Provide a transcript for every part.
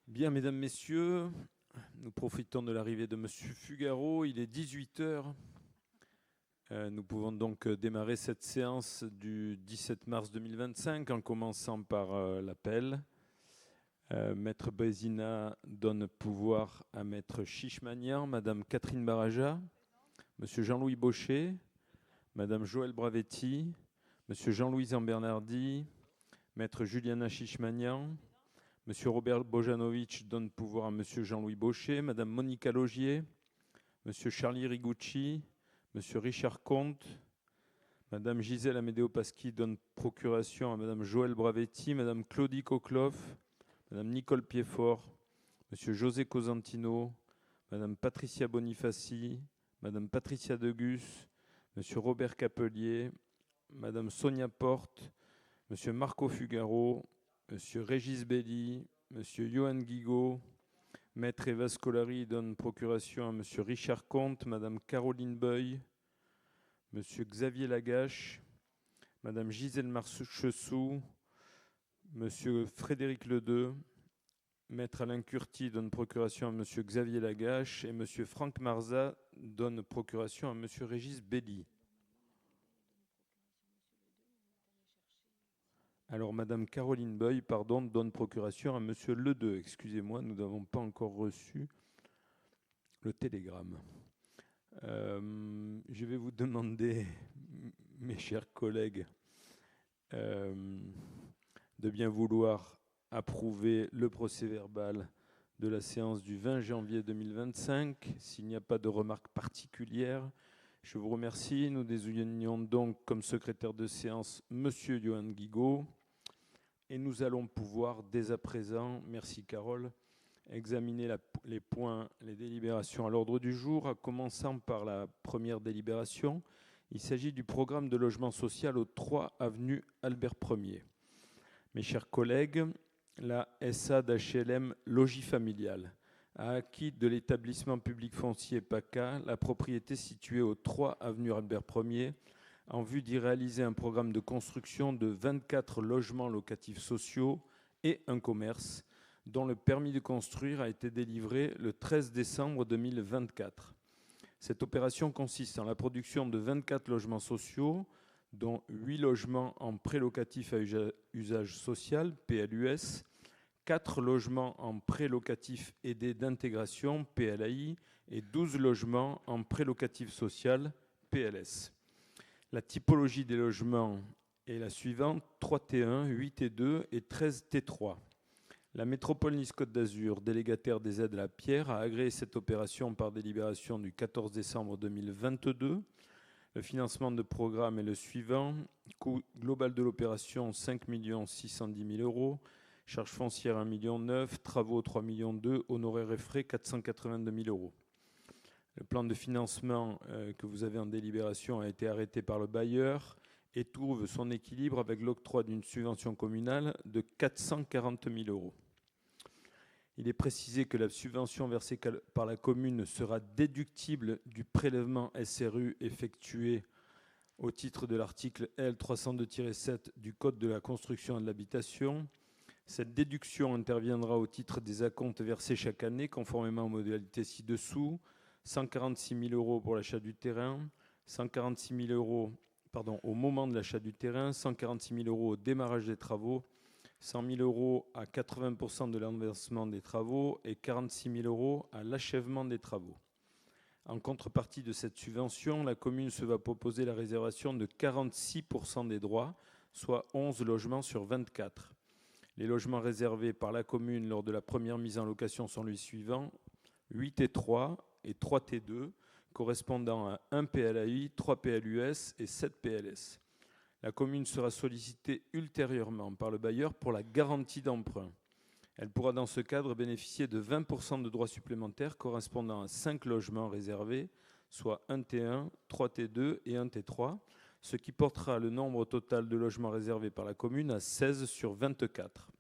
Bien, mesdames, messieurs, nous profitons de l'arrivée de Monsieur Fugaro. Il est 18 heures. Nous pouvons donc démarrer cette séance du 17 mars 2025 en commençant par l'appel. Maître Bézina donne pouvoir à Maître Chichmanian, Madame Catherine Baraja, Monsieur Jean-Louis Baucher, Madame Joëlle Bravetti, Monsieur Jean-Louis Zambernardi, Maître Juliana Chichmanian, Monsieur Robert Bojanovic donne pouvoir à Monsieur Jean-Louis Baucher, Madame Monica Logier, Monsieur Charlie Rigucci, Monsieur Richard Comte, Madame Gisèle Amédéo-Pasqui donne procuration à Madame Joëlle Bravetti, Madame Claudie Cockloff, Madame Nicole Piefort, Monsieur José Cosentino, Madame Patricia Bonifaci, Madame Patricia Degus, Monsieur Robert Capelier, Madame Sonia Porte, Monsieur Marco Fugaro, Monsieur Régis Belli, Monsieur Johan Guigaud, Maître Eva Scolari donne procuration à Monsieur Richard Comte, Madame Caroline Beuil, Monsieur Xavier Lagache, Madame Gisèle Marchessou, Monsieur Frédéric Ledeux, Maître Alain Curti donne procuration à Monsieur Xavier Lagache et Monsieur Franck Marza donne procuration à Monsieur Régis Belli. Alors, Madame Caroline Beuil, donne procuration à Monsieur Ledeux. Excusez-moi, nous n'avons pas encore reçu le télégramme. Je vais vous demander, mes chers collègues, de bien vouloir approuver le procès-verbal de la séance du 20 janvier 2025. S'il n'y a pas de remarques particulières, je vous remercie. Nous désignons donc comme secrétaire de séance Monsieur Johan Guigaud. Et nous allons pouvoir, dès à présent, merci Carole, examiner les points, les délibérations à l'ordre du jour, en commençant par la première délibération. Il s'agit du programme de logement social au 3 avenue Albert Ier. Mes chers collègues, la SA d'HLM Logis Familial a acquis de l'établissement public foncier PACA la propriété située au 3 avenue Albert Ier en vue d'y réaliser un programme de construction de 24 logements locatifs sociaux et un commerce dont le permis de construire a été délivré le 13 décembre 2024. Cette opération consiste en la production de 24 logements sociaux, dont 8 logements en prêt locatif à usage social, PLUS, 4 logements en prêt locatif aidé d'intégration, PLAI, et 12 logements en prêt locatif social, PLS. La typologie des logements est la suivante: 3T1, 8T2 et 13T3. La métropole Nice-Côte d'Azur, délégataire des aides à la pierre, a agréé cette opération par délibération du 14 décembre 2022. Le financement de programme est le suivant: coût global de l'opération 5 610 000 euros, charges foncières 1,9 million, travaux 3,2 millions, honoraires et frais 482 000 euros. Le plan de financement que vous avez en délibération a été arrêté par le bailleur et trouve son équilibre avec l'octroi d'une subvention communale de 440 000 euros. Il est précisé que la subvention versée par la commune sera déductible du prélèvement SRU effectué au titre de l'article L. 302-7 du Code de la construction et de l'habitation. Cette déduction interviendra au titre des acomptes versés chaque année, conformément aux modalités ci-dessous: 146 000 euros pour l'achat du terrain, 146 000 euros au moment de l'achat du terrain, 146 000 euros au démarrage des travaux, 100 000 euros à 80% de l'avancement des travaux et 46 000 euros à l'achèvement des travaux. En contrepartie de cette subvention, la commune se va proposer la réservation de 46% des droits, soit 11 logements sur 24. Les logements réservés par la commune lors de la première mise en location sont les suivants: 8T3 et 3T2, correspondant à 1 PLAI, 3 PLUS et 7 PLS. La commune sera sollicitée ultérieurement par le bailleur pour la garantie d'emprunt. Elle pourra dans ce cadre bénéficier de 20% de droits supplémentaires correspondant à 5 logements réservés, soit 1T1, 3T2 et 1T3, ce qui portera le nombre total de logements réservés par la commune à 16 sur 24.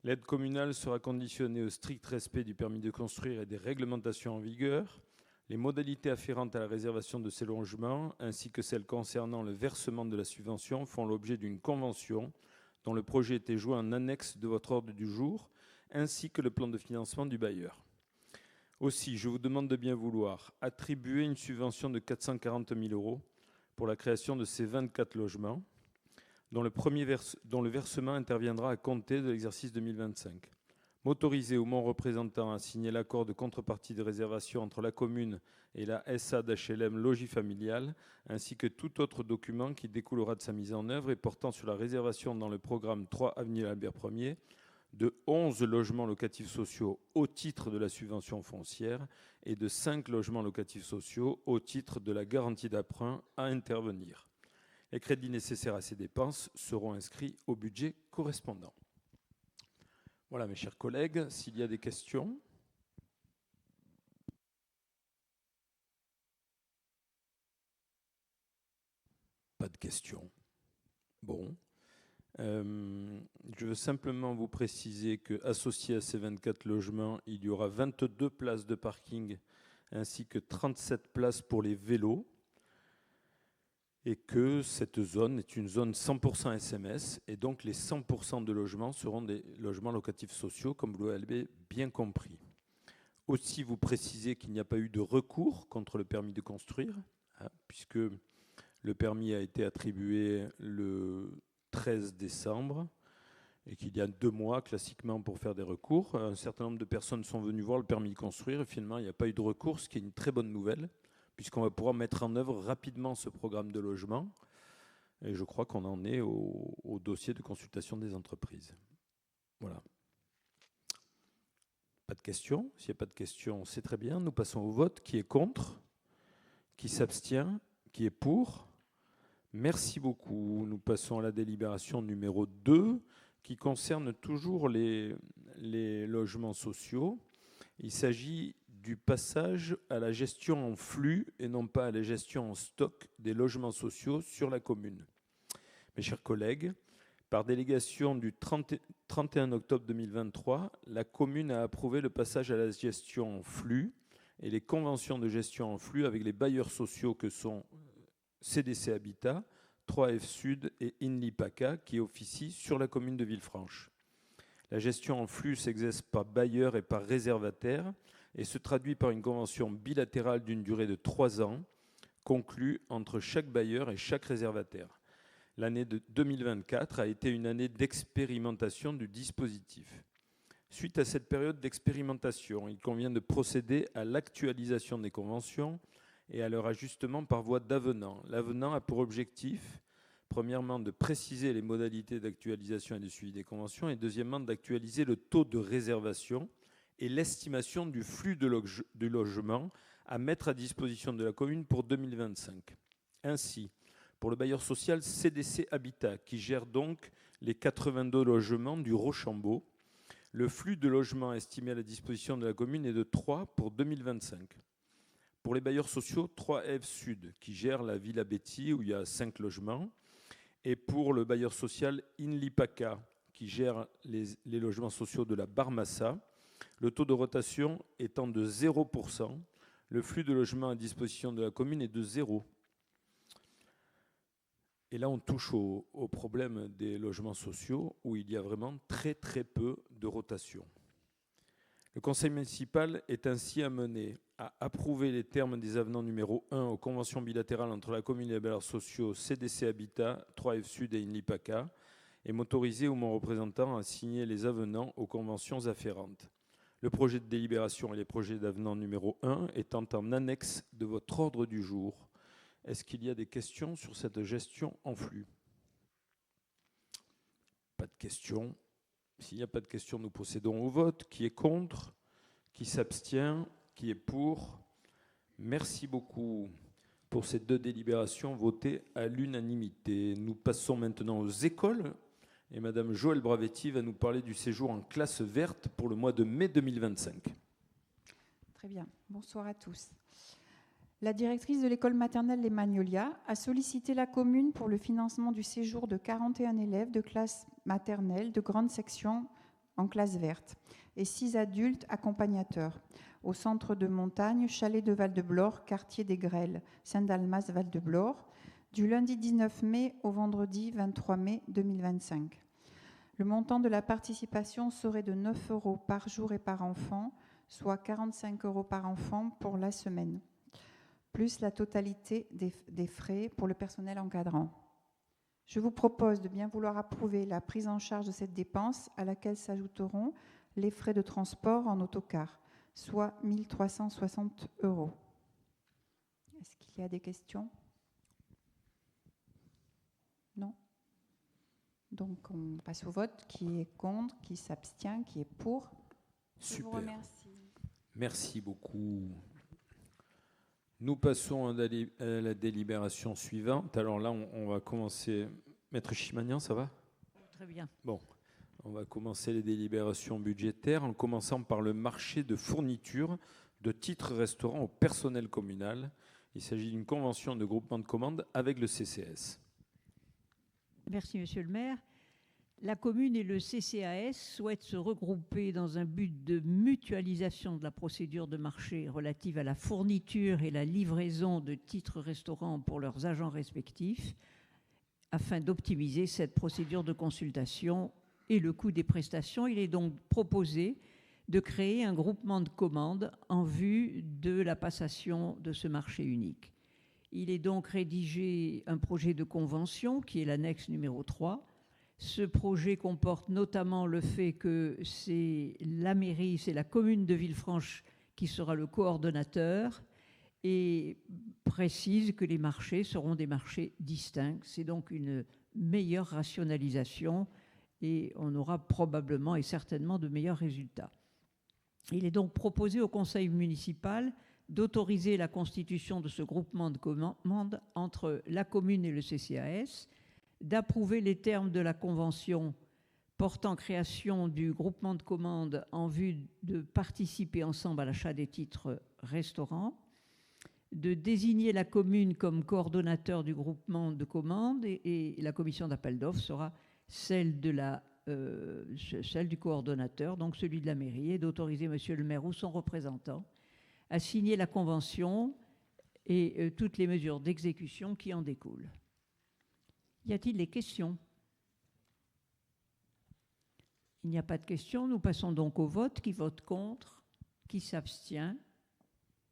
L'aide communale sera conditionnée au strict respect du permis de construire et des réglementations en vigueur. Les modalités afférentes à la réservation de ces logements, ainsi que celles concernant le versement de la subvention, font l'objet d'une convention dont le projet était joint en annexe de votre ordre du jour, ainsi que le plan de financement du bailleur. Aussi, je vous demande de bien vouloir attribuer une subvention de 440 000 € pour la création de ces 24 logements, dont le versement interviendra à compter de l'exercice 2025. M'autoriser ou mon représentant à signer l'accord de contrepartie de réservation entre la commune et la SA d'HLM Logis Familial, ainsi que tout autre document qui découlera de sa mise en œuvre et portant sur la réservation dans le programme 3 avenue Albert Ier de 11 logements locatifs sociaux au titre de la subvention foncière et de 5 logements locatifs sociaux au titre de la garantie d'emprunt à intervenir. Les crédits nécessaires à ces dépenses seront inscrits au budget correspondant. Voilà, mes chers collègues, s'il y a des questions. Pas de questions. Bon. Je veux simplement vous préciser qu'associé à ces 24 logements, il y aura 22 places de parking ainsi que 37 places pour les vélos et que cette zone est une zone 100% SMS et donc les 100% de logements seront des logements locatifs sociaux, comme vous l'avez bien compris. Aussi, vous précisez qu'il n'y a pas eu de recours contre le permis de construire, puisque le permis a été attribué le 13 décembre et qu'il y a 2 mois, classiquement, pour faire des recours. Un certain nombre de personnes sont venues voir le permis de construire et finalement, il n'y a pas eu de recours, ce qui est une très bonne nouvelle, puisqu'on va pouvoir mettre en œuvre rapidement ce programme de logement. Et je crois qu'on en est au dossier de consultation des entreprises. Voilà. Pas de questions. S'il n'y a pas de questions, c'est très bien. Nous passons au vote. Qui est contre? Qui s'abstient? Qui est pour? Merci beaucoup. Nous passons à la délibération numéro 2, qui concerne toujours les logements sociaux. Il s'agit du passage à la gestion en flux et non pas à la gestion en stock des logements sociaux sur la commune. Mes chers collègues, par délégation du 31 octobre 2023, la commune a approuvé le passage à la gestion en flux et les conventions de gestion en flux avec les bailleurs sociaux que sont CDC Habitat, 3F Sud et Inlipaka qui officient sur la commune de Villefranche. La gestion en flux s'exerce par bailleur et par réservataire et se traduit par une convention bilatérale d'une durée de 3 ans conclue entre chaque bailleur et chaque réservataire. L'année de 2024 a été une année d'expérimentation du dispositif. Suite à cette période d'expérimentation, il convient de procéder à l'actualisation des conventions et à leur ajustement par voie d'avenant. L'avenant a pour objectif, premièrement, de préciser les modalités d'actualisation et de suivi des conventions, et deuxièmement, d'actualiser le taux de réservation et l'estimation du flux de logement à mettre à disposition de la commune pour 2025. Ainsi, pour le bailleur social CDC Habitat, qui gère donc les 82 logements du Rochambeau, le flux de logements estimé à la disposition de la commune est de 3 pour 2025. Pour les bailleurs sociaux, 3F Sud, qui gère la Villa Betty, où il y a 5 logements, et pour le bailleur social Inlipaka, qui gère les logements sociaux de la Barmassa, le taux de rotation étant de 0%, le flux de logements à disposition de la commune est de 0. Et là, on touche au problème des logements sociaux, où il y a vraiment très très peu de rotation. Le conseil municipal est ainsi amené à approuver les termes des avenants numéro 1 aux conventions bilatérales entre la commune et les bailleurs sociaux CDC Habitat, 3F Sud et Inlipaka, et m'autoriser ou mon représentant à signer les avenants aux conventions afférentes. Le projet de délibération et les projets d'avenant numéro 1 étant en annexe de votre ordre du jour. Est-ce qu'il y a des questions sur cette gestion en flux? Pas de questions. S'il n'y a pas de questions, nous procédons au vote. Qui est contre? Qui s'abstient? Qui est pour? Merci beaucoup pour ces 2 délibérations votées à l'unanimité. Nous passons maintenant aux écoles. Et Madame Joëlle Bravetti va nous parler du séjour en classe verte pour le mois de mai 2025. Très bien. Bonsoir à tous. La directrice de l'école maternelle Les Magnolias a sollicité la commune pour le financement du séjour de 41 élèves de classe maternelle de grande section en classe verte et 6 adultes accompagnateurs au centre de montagne Chalet de Val-de-Blore, quartier des Grêles, Saint-Dalmas, Val-de-Blore, du lundi 19 mai au vendredi 23 mai 2025. Le montant de la participation serait de 9 € par jour et par enfant, soit 45 € par enfant pour la semaine, plus la totalité des frais pour le personnel encadrant. Je vous propose de bien vouloir approuver la prise en charge de cette dépense à laquelle s'ajouteront les frais de transport en autocar, soit 1 360 €. Est-ce qu'il y a des questions? Non? Donc on passe au vote. Qui est contre? Qui s'abstient? Qui est pour? Je vous remercie. Merci beaucoup. Nous passons à la délibération suivante. Alors là, on va commencer. Maître Chimanian, ça va? Très bien. Bon, on va commencer les délibérations budgétaires en commençant par le marché de fourniture de titres restaurants au personnel communal. Il s'agit d'une convention de groupement de commandes avec le CCAS. Merci, Monsieur le maire. La commune et le CCAS souhaitent se regrouper dans un but de mutualisation de la procédure de marché relative à la fourniture et la livraison de titres restaurants pour leurs agents respectifs, afin d'optimiser cette procédure de consultation et le coût des prestations. Il est donc proposé de créer un groupement de commandes en vue de la passation de ce marché unique. Il est donc rédigé un projet de convention qui est l'annexe numéro 3. Ce projet comporte notamment le fait que c'est la mairie, c'est la commune de Villefranche qui sera le coordonnateur et précise que les marchés seront des marchés distincts. C'est donc une meilleure rationalisation et on aura probablement et certainement de meilleurs résultats. Il est donc proposé au conseil municipal d'autoriser la constitution de ce groupement de commandes entre la commune et le CCAS, d'approuver les termes de la convention portant création du groupement de commandes en vue de participer ensemble à l'achat des titres restaurants, de désigner la commune comme coordonnateur du groupement de commandes et la commission d'appel d'offres sera celle du coordonnateur, donc celui de la mairie, et d'autoriser monsieur le maire ou son représentant à signer la convention et toutes les mesures d'exécution qui en découlent. Y a-t-il des questions? Il n'y a pas de questions. Nous passons donc au vote. Qui vote contre? Qui s'abstient?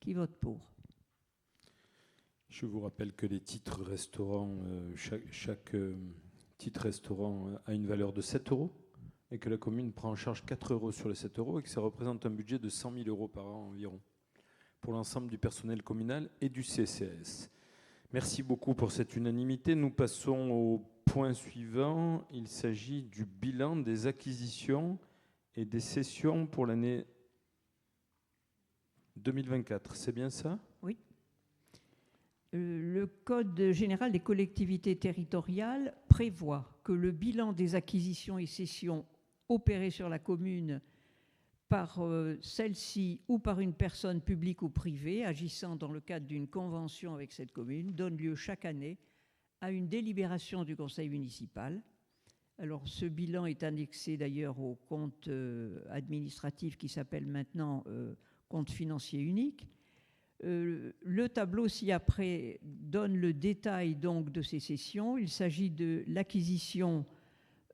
Qui vote pour? Je vous rappelle que les titres restaurants, chaque titre restaurant a une valeur de 7 € et que la commune prend en charge 4 € sur les 7 € et que ça représente un budget de 100 000 € par an environ pour l'ensemble du personnel communal et du CCAS. Merci beaucoup pour cette unanimité. Nous passons au point suivant. Il s'agit du bilan des acquisitions et des cessions pour l'année 2024. C'est bien ça? Oui. Le Code général des collectivités territoriales prévoit que le bilan des acquisitions et cessions opérées sur la commune par celle-ci ou par une personne publique ou privée agissant dans le cadre d'une convention avec cette commune donne lieu chaque année à une délibération du conseil municipal. Alors ce bilan est annexé d'ailleurs au compte administratif qui s'appelle maintenant compte financier unique. Le tableau ci-après donne le détail donc de ces cessions. Il s'agit de l'acquisition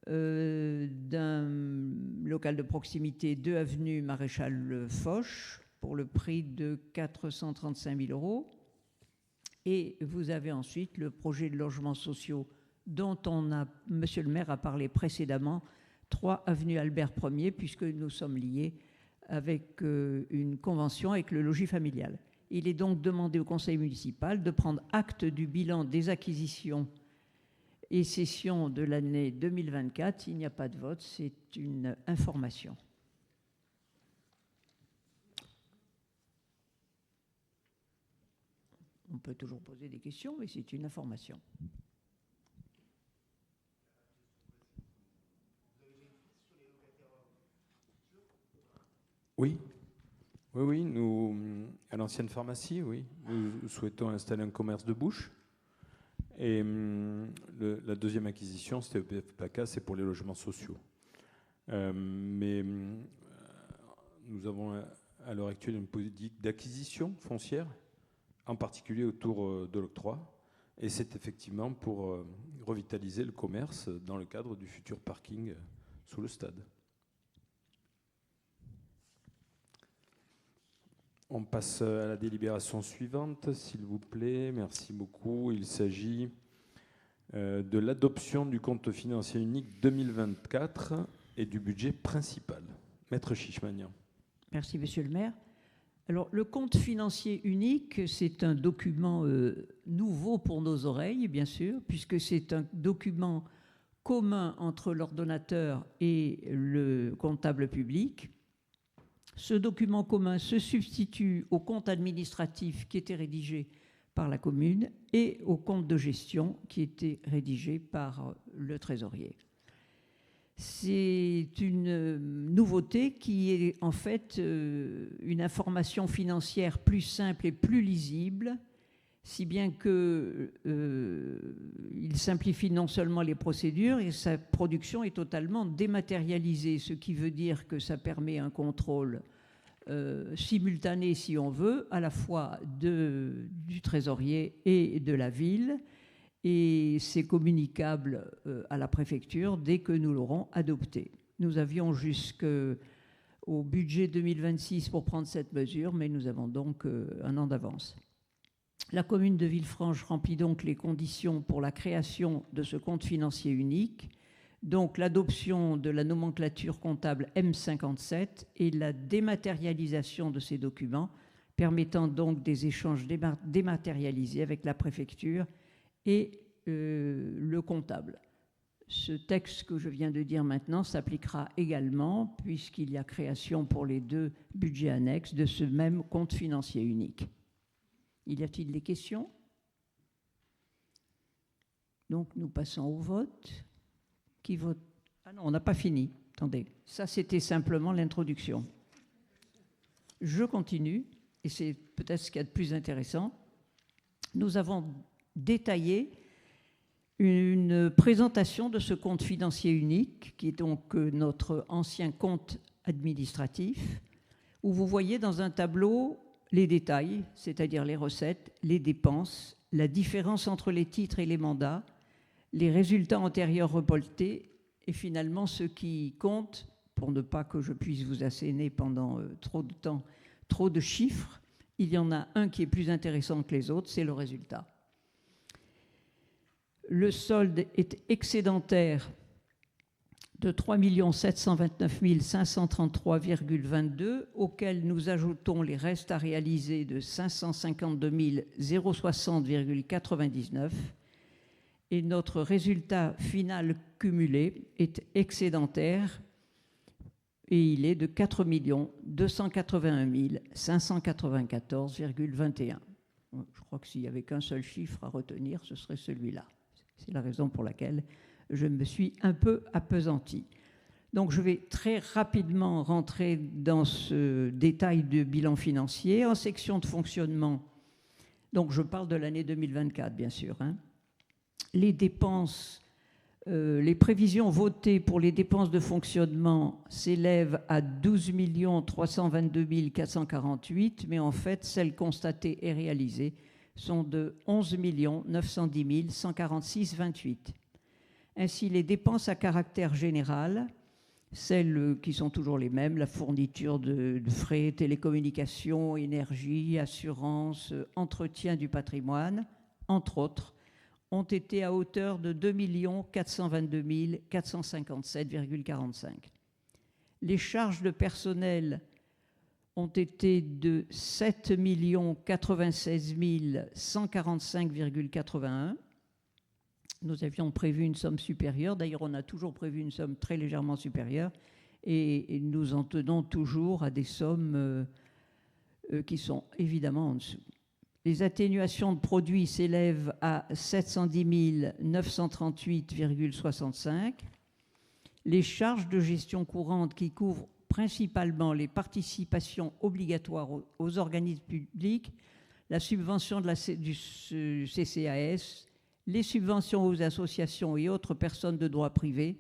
d'un local de proximité 2 avenue Maréchal Foch pour le prix de 435 000 €. Et vous avez ensuite le projet de logements sociaux dont monsieur le maire a parlé précédemment, 3 avenue Albert Ier, puisque nous sommes liés avec une convention avec le logis familial. Il est donc demandé au conseil municipal de prendre acte du bilan des acquisitions et cessions de l'année 2024. Il n'y a pas de vote, c'est une information. On peut toujours poser des questions, mais c'est une information. Oui. Oui, nous, à l'ancienne pharmacie, oui, nous souhaitons installer un commerce de bouche. Et la deuxième acquisition, c'était EPF PACA, c'est pour les logements sociaux. Mais nous avons à l'heure actuelle une politique d'acquisition foncière, en particulier autour de l'octroi. Et c'est effectivement pour revitaliser le commerce dans le cadre du futur parking sous le stade. On passe à la délibération suivante, s'il vous plaît. Merci beaucoup. Il s'agit de l'adoption du compte financier unique 2024 et du budget principal. Maître Chichmanian. Merci, monsieur le maire. Alors, le compte financier unique, c'est un document nouveau pour nos oreilles, bien sûr, puisque c'est un document commun entre l'ordonnateur et le comptable public. Ce document commun se substitue au compte administratif qui était rédigé par la commune et au compte de gestion qui était rédigé par le trésorier. C'est une nouveauté qui est en fait une information financière plus simple et plus lisible, si bien qu'il simplifie non seulement les procédures, et sa production est totalement dématérialisée, ce qui veut dire que ça permet un contrôle simultané, si on veut, à la fois du trésorier et de la ville, et c'est communicable à la préfecture dès que nous l'aurons adopté. Nous avions jusqu'au budget 2026 pour prendre cette mesure, mais nous avons donc un an d'avance. La commune de Villefranche remplit donc les conditions pour la création de ce compte financier unique, donc l'adoption de la nomenclature comptable M57 et la dématérialisation de ces documents, permettant donc des échanges dématérialisés avec la préfecture et le comptable. Ce texte que je viens de dire maintenant s'appliquera également, puisqu'il y a création pour les deux budgets annexes de ce même compte financier unique. Y a-t-il des questions? Donc nous passons au vote. Qui vote? Ah non, on n'a pas fini. Attendez, ça c'était simplement l'introduction. Je continue, et c'est peut-être ce qu'il y a de plus intéressant. Nous avons détaillé une présentation de ce compte financier unique, qui est donc notre ancien compte administratif, où vous voyez dans un tableau les détails, c'est-à-dire les recettes, les dépenses, la différence entre les titres et les mandats, les résultats antérieurs reportés et finalement ce qui compte, pour ne pas que je puisse vous asséner pendant trop de temps, trop de chiffres, il y en a un qui est plus intéressant que les autres, c'est le résultat. Le solde est excédentaire de 3 729 533,22, auquel nous ajoutons les restes à réaliser de 552 060,99, et notre résultat final cumulé est excédentaire et il est de 4 281 594,21. Je crois que s'il n'y avait qu'un seul chiffre à retenir, ce serait celui-là. C'est la raison pour laquelle je me suis un peu appesantie. Donc je vais très rapidement rentrer dans ce détail de bilan financier. En section de fonctionnement, donc je parle de l'année 2024 bien sûr, les dépenses, les prévisions votées pour les dépenses de fonctionnement s'élèvent à 12 322 448, mais en fait, celles constatées et réalisées sont de 11 910 146,28. Ainsi, les dépenses à caractère général, celles qui sont toujours les mêmes, la fourniture de frais, télécommunications, énergie, assurance, entretien du patrimoine, entre autres, ont été à hauteur de 2 422 457,45. Les charges de personnel ont été de 7 96 145,81. Nous avions prévu une somme supérieure. D'ailleurs, on a toujours prévu une somme très légèrement supérieure. Et nous en tenons toujours à des sommes qui sont évidemment en dessous. Les atténuations de produits s'élèvent à 710 938,65. Les charges de gestion courante qui couvrent principalement les participations obligatoires aux organismes publics, la subvention du CCAS, les subventions aux associations et autres personnes de droit privé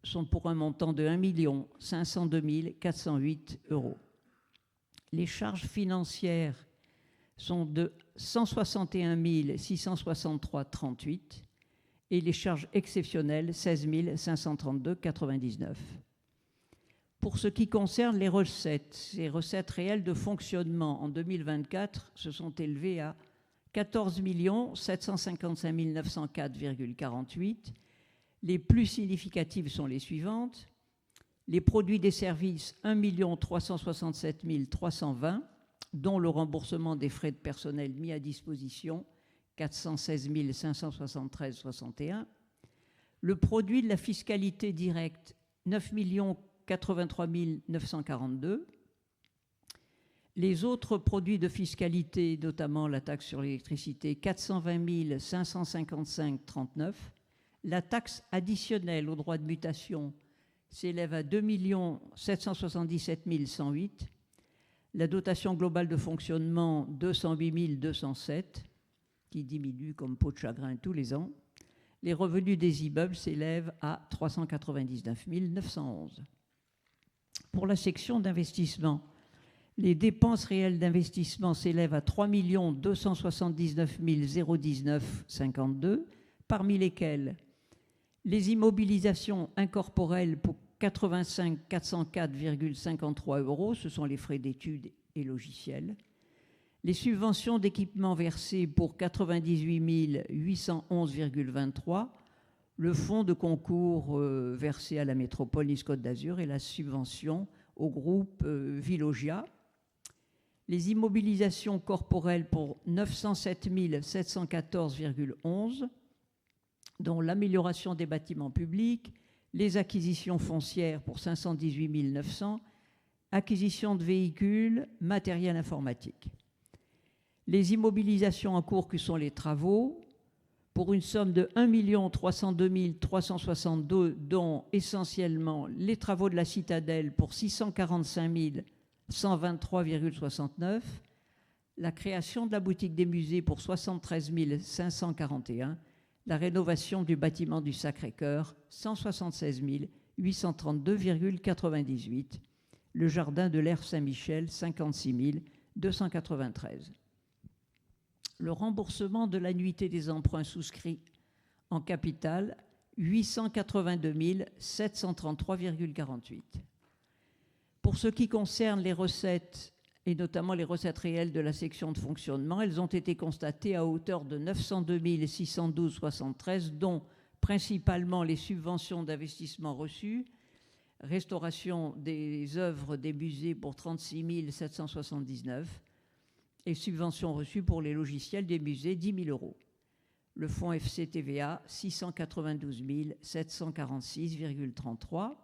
sont pour un montant de 1 502 408 €. Les charges financières sont de 161 663,38 et les charges exceptionnelles, 16 532,99. Pour ce qui concerne les recettes, ces recettes réelles de fonctionnement en 2024 se sont élevées à 14 755 904,48. Les plus significatives sont les suivantes. Les produits des services, 1 367 320, dont le remboursement des frais de personnel mis à disposition, 416 573,61. Le produit de la fiscalité directe, 9 83 942. Les autres produits de fiscalité, notamment la taxe sur l'électricité, 420 555,39. La taxe additionnelle aux droits de mutation s'élève à 2 777 108. La dotation globale de fonctionnement, 208 207, qui diminue comme peau de chagrin tous les ans. Les revenus des immeubles s'élèvent à 399 911. Pour la section d'investissement, les dépenses réelles d'investissement s'élèvent à 3 279 019,52, parmi lesquelles les immobilisations incorporelles pour 85 404,53 euros, ce sont les frais d'études et logiciels. Les subventions d'équipement versées pour 98 811,23, le fonds de concours versé à la métropole Nice-Côte d'Azur et la subvention au groupe Vilogia. Les immobilisations corporelles pour 907 714,11, dont l'amélioration des bâtiments publics, les acquisitions foncières pour 518 900, acquisition de véhicules, matériel informatique. Les immobilisations en cours, que sont les travaux, pour une somme de 1 302 362, dont essentiellement les travaux de la citadelle pour 645 123,69, la création de la boutique des musées pour 73 541, la rénovation du bâtiment du Sacré-Cœur, 176 832,98, le jardin de l'Aire Saint-Michel, 56 293. Le remboursement de l'annuité des emprunts souscrits en capital, 882 733,48. Pour ce qui concerne les recettes, et notamment les recettes réelles de la section de fonctionnement, elles ont été constatées à hauteur de 902 612,73, dont principalement les subventions d'investissement reçues, restauration des œuvres des musées pour 36 779, et subventions reçues pour les logiciels des musées, 10 000 euros. Le fonds FCTVA, 692 746,33.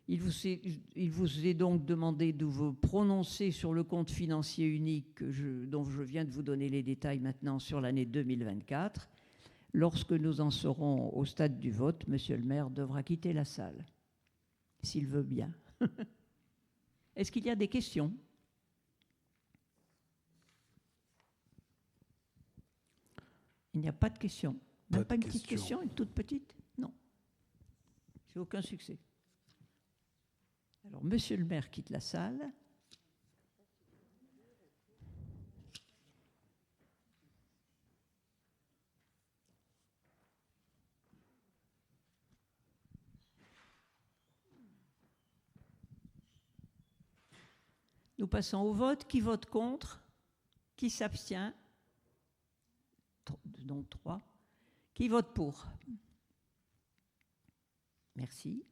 Il vous est donc demandé de vous prononcer sur le compte financier unique dont je viens de vous donner les détails maintenant sur l'année 2024. Lorsque nous en serons au stade du vote, Monsieur le maire devra quitter la salle, s'il veut bien. Est-ce qu'il y a des questions ? Il n'y a pas de questions. Même pas une petite question, une toute petite ? Non. C'est aucun succès. Alors, Monsieur le maire quitte la salle. Nous passons au vote. Qui vote contre ? Qui s'abstient ? Donc 3. Qui vote pour ? Merci.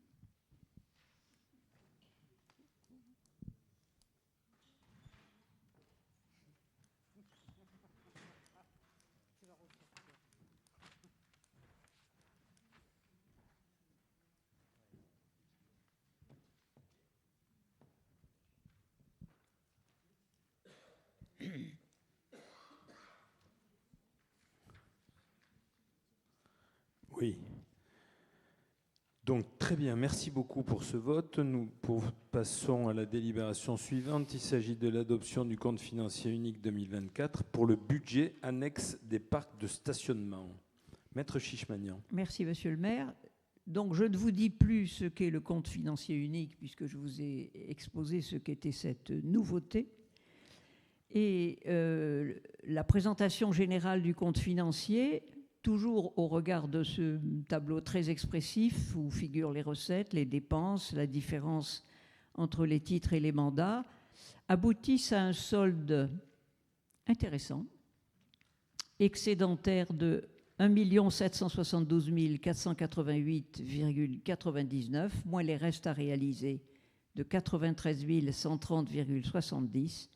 Oui. Donc, très bien, merci beaucoup pour ce vote. Nous passons à la délibération suivante. Il s'agit de l'adoption du compte financier unique 2024 pour le budget annexe des parcs de stationnement. Maître Chichmanian. Merci, Monsieur le maire. Donc, je ne vous dis plus ce qu'est le compte financier unique, puisque je vous ai exposé ce qu'était cette nouveauté. Et la présentation générale du compte financier toujours au regard de ce tableau très expressif où figurent les recettes, les dépenses, la différence entre les titres et les mandats, aboutissent à un solde intéressant, excédentaire de 1 772 488,99, moins les restes à réaliser de 93 130,70,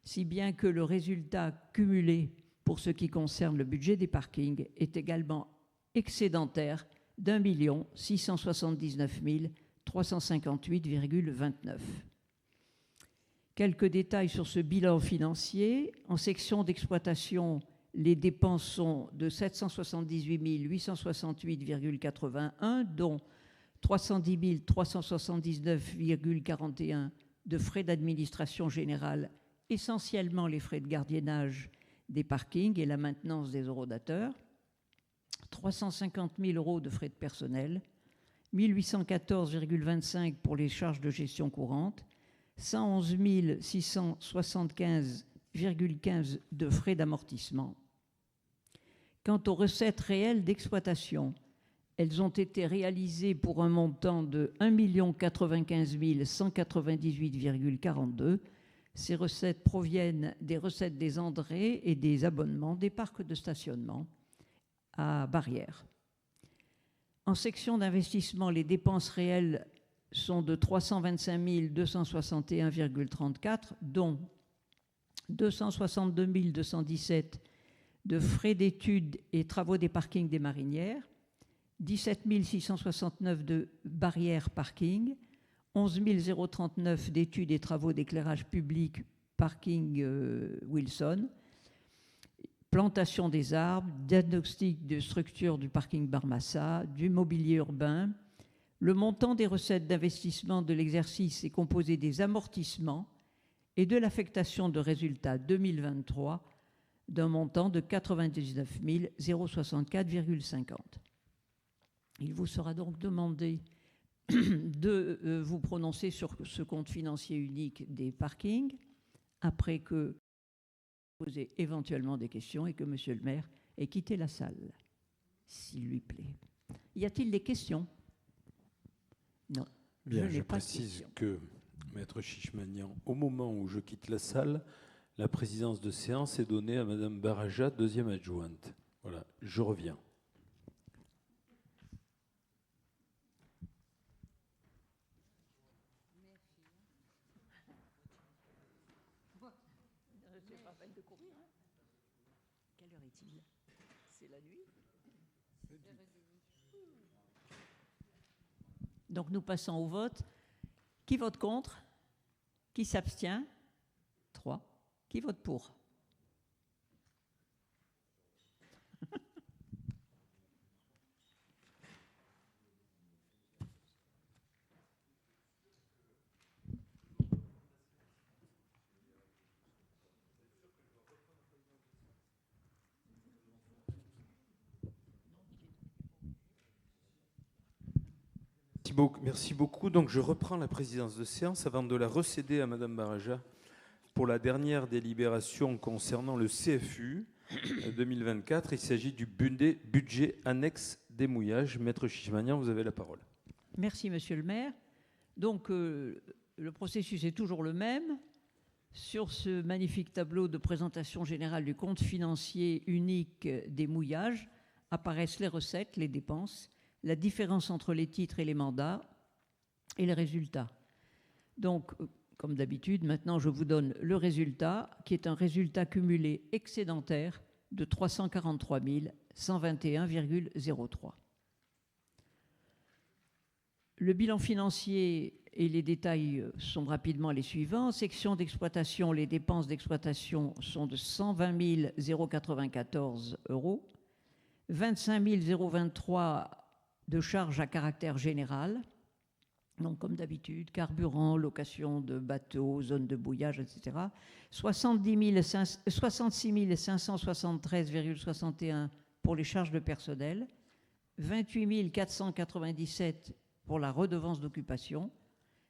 si bien que le résultat cumulé pour ce qui concerne le budget des parkings est également excédentaire d'1 679 358,29. Quelques détails sur ce bilan financier. En section d'exploitation, les dépenses sont de 778 868,81, dont 310 379,41 de frais d'administration générale, essentiellement les frais de gardiennage des parkings et la maintenance des horodateurs, 350 000 euros de frais de personnel, 1814,25 pour les charges de gestion courante, 111 675,15 de frais d'amortissement. Quant aux recettes réelles d'exploitation, elles ont été réalisées pour un montant de 1 095 198,42. Ces recettes proviennent des recettes des entrées et des abonnements des parcs de stationnement à Barrières. En section d'investissement, les dépenses réelles sont de 325 261,34, dont 262 217 de frais d'études et travaux des parkings des Marinières, 17 669 de barrières parking, 11 039 d'études et travaux d'éclairage public parking Wilson, plantation des arbres, diagnostic de structure du parking Barmassa, du mobilier urbain. Le montant des recettes d'investissement de l'exercice est composé des amortissements et de l'affectation de résultats 2023 d'un montant de 99 064,50. Il vous sera donc demandé de vous prononcer sur ce compte financier unique des parkings après que vous posez éventuellement des questions et que Monsieur le maire ait quitté la salle, s'il lui plaît. Y a-t-il des questions? Non. Bien, je précise que, Maître Chichmanian, au moment où je quitte la salle, la présidence de séance est donnée à Madame Baraja, deuxième adjointe. Voilà, je reviens. Quelle heure est-il? C'est la nuit. Donc nous passons au vote. Qui vote contre? Qui s'abstient? 3. Qui vote pour? Merci beaucoup. Donc, je reprends la présidence de séance avant de la recéder à Madame Baraja pour la dernière délibération concernant le CFU 2024. Il s'agit du budget annexe des mouillages. Maître Chichmanian, vous avez la parole. Merci, Monsieur le maire. Donc, le processus est toujours le même. Sur ce magnifique tableau de présentation générale du compte financier unique des mouillages apparaissent les recettes, les dépenses, la différence entre les titres et les mandats et les résultats. Donc, comme d'habitude, maintenant je vous donne le résultat, qui est un résultat cumulé excédentaire de 343 121,03. Le bilan financier et les détails sont rapidement les suivants. Section d'exploitation, les dépenses d'exploitation sont de 120 094 euros, 25 023 de charges à caractère général, donc comme d'habitude, carburant, location de bateaux, zone de bouillage, etc. 66 573,61 pour les charges de personnel, 28 497 pour la redevance d'occupation,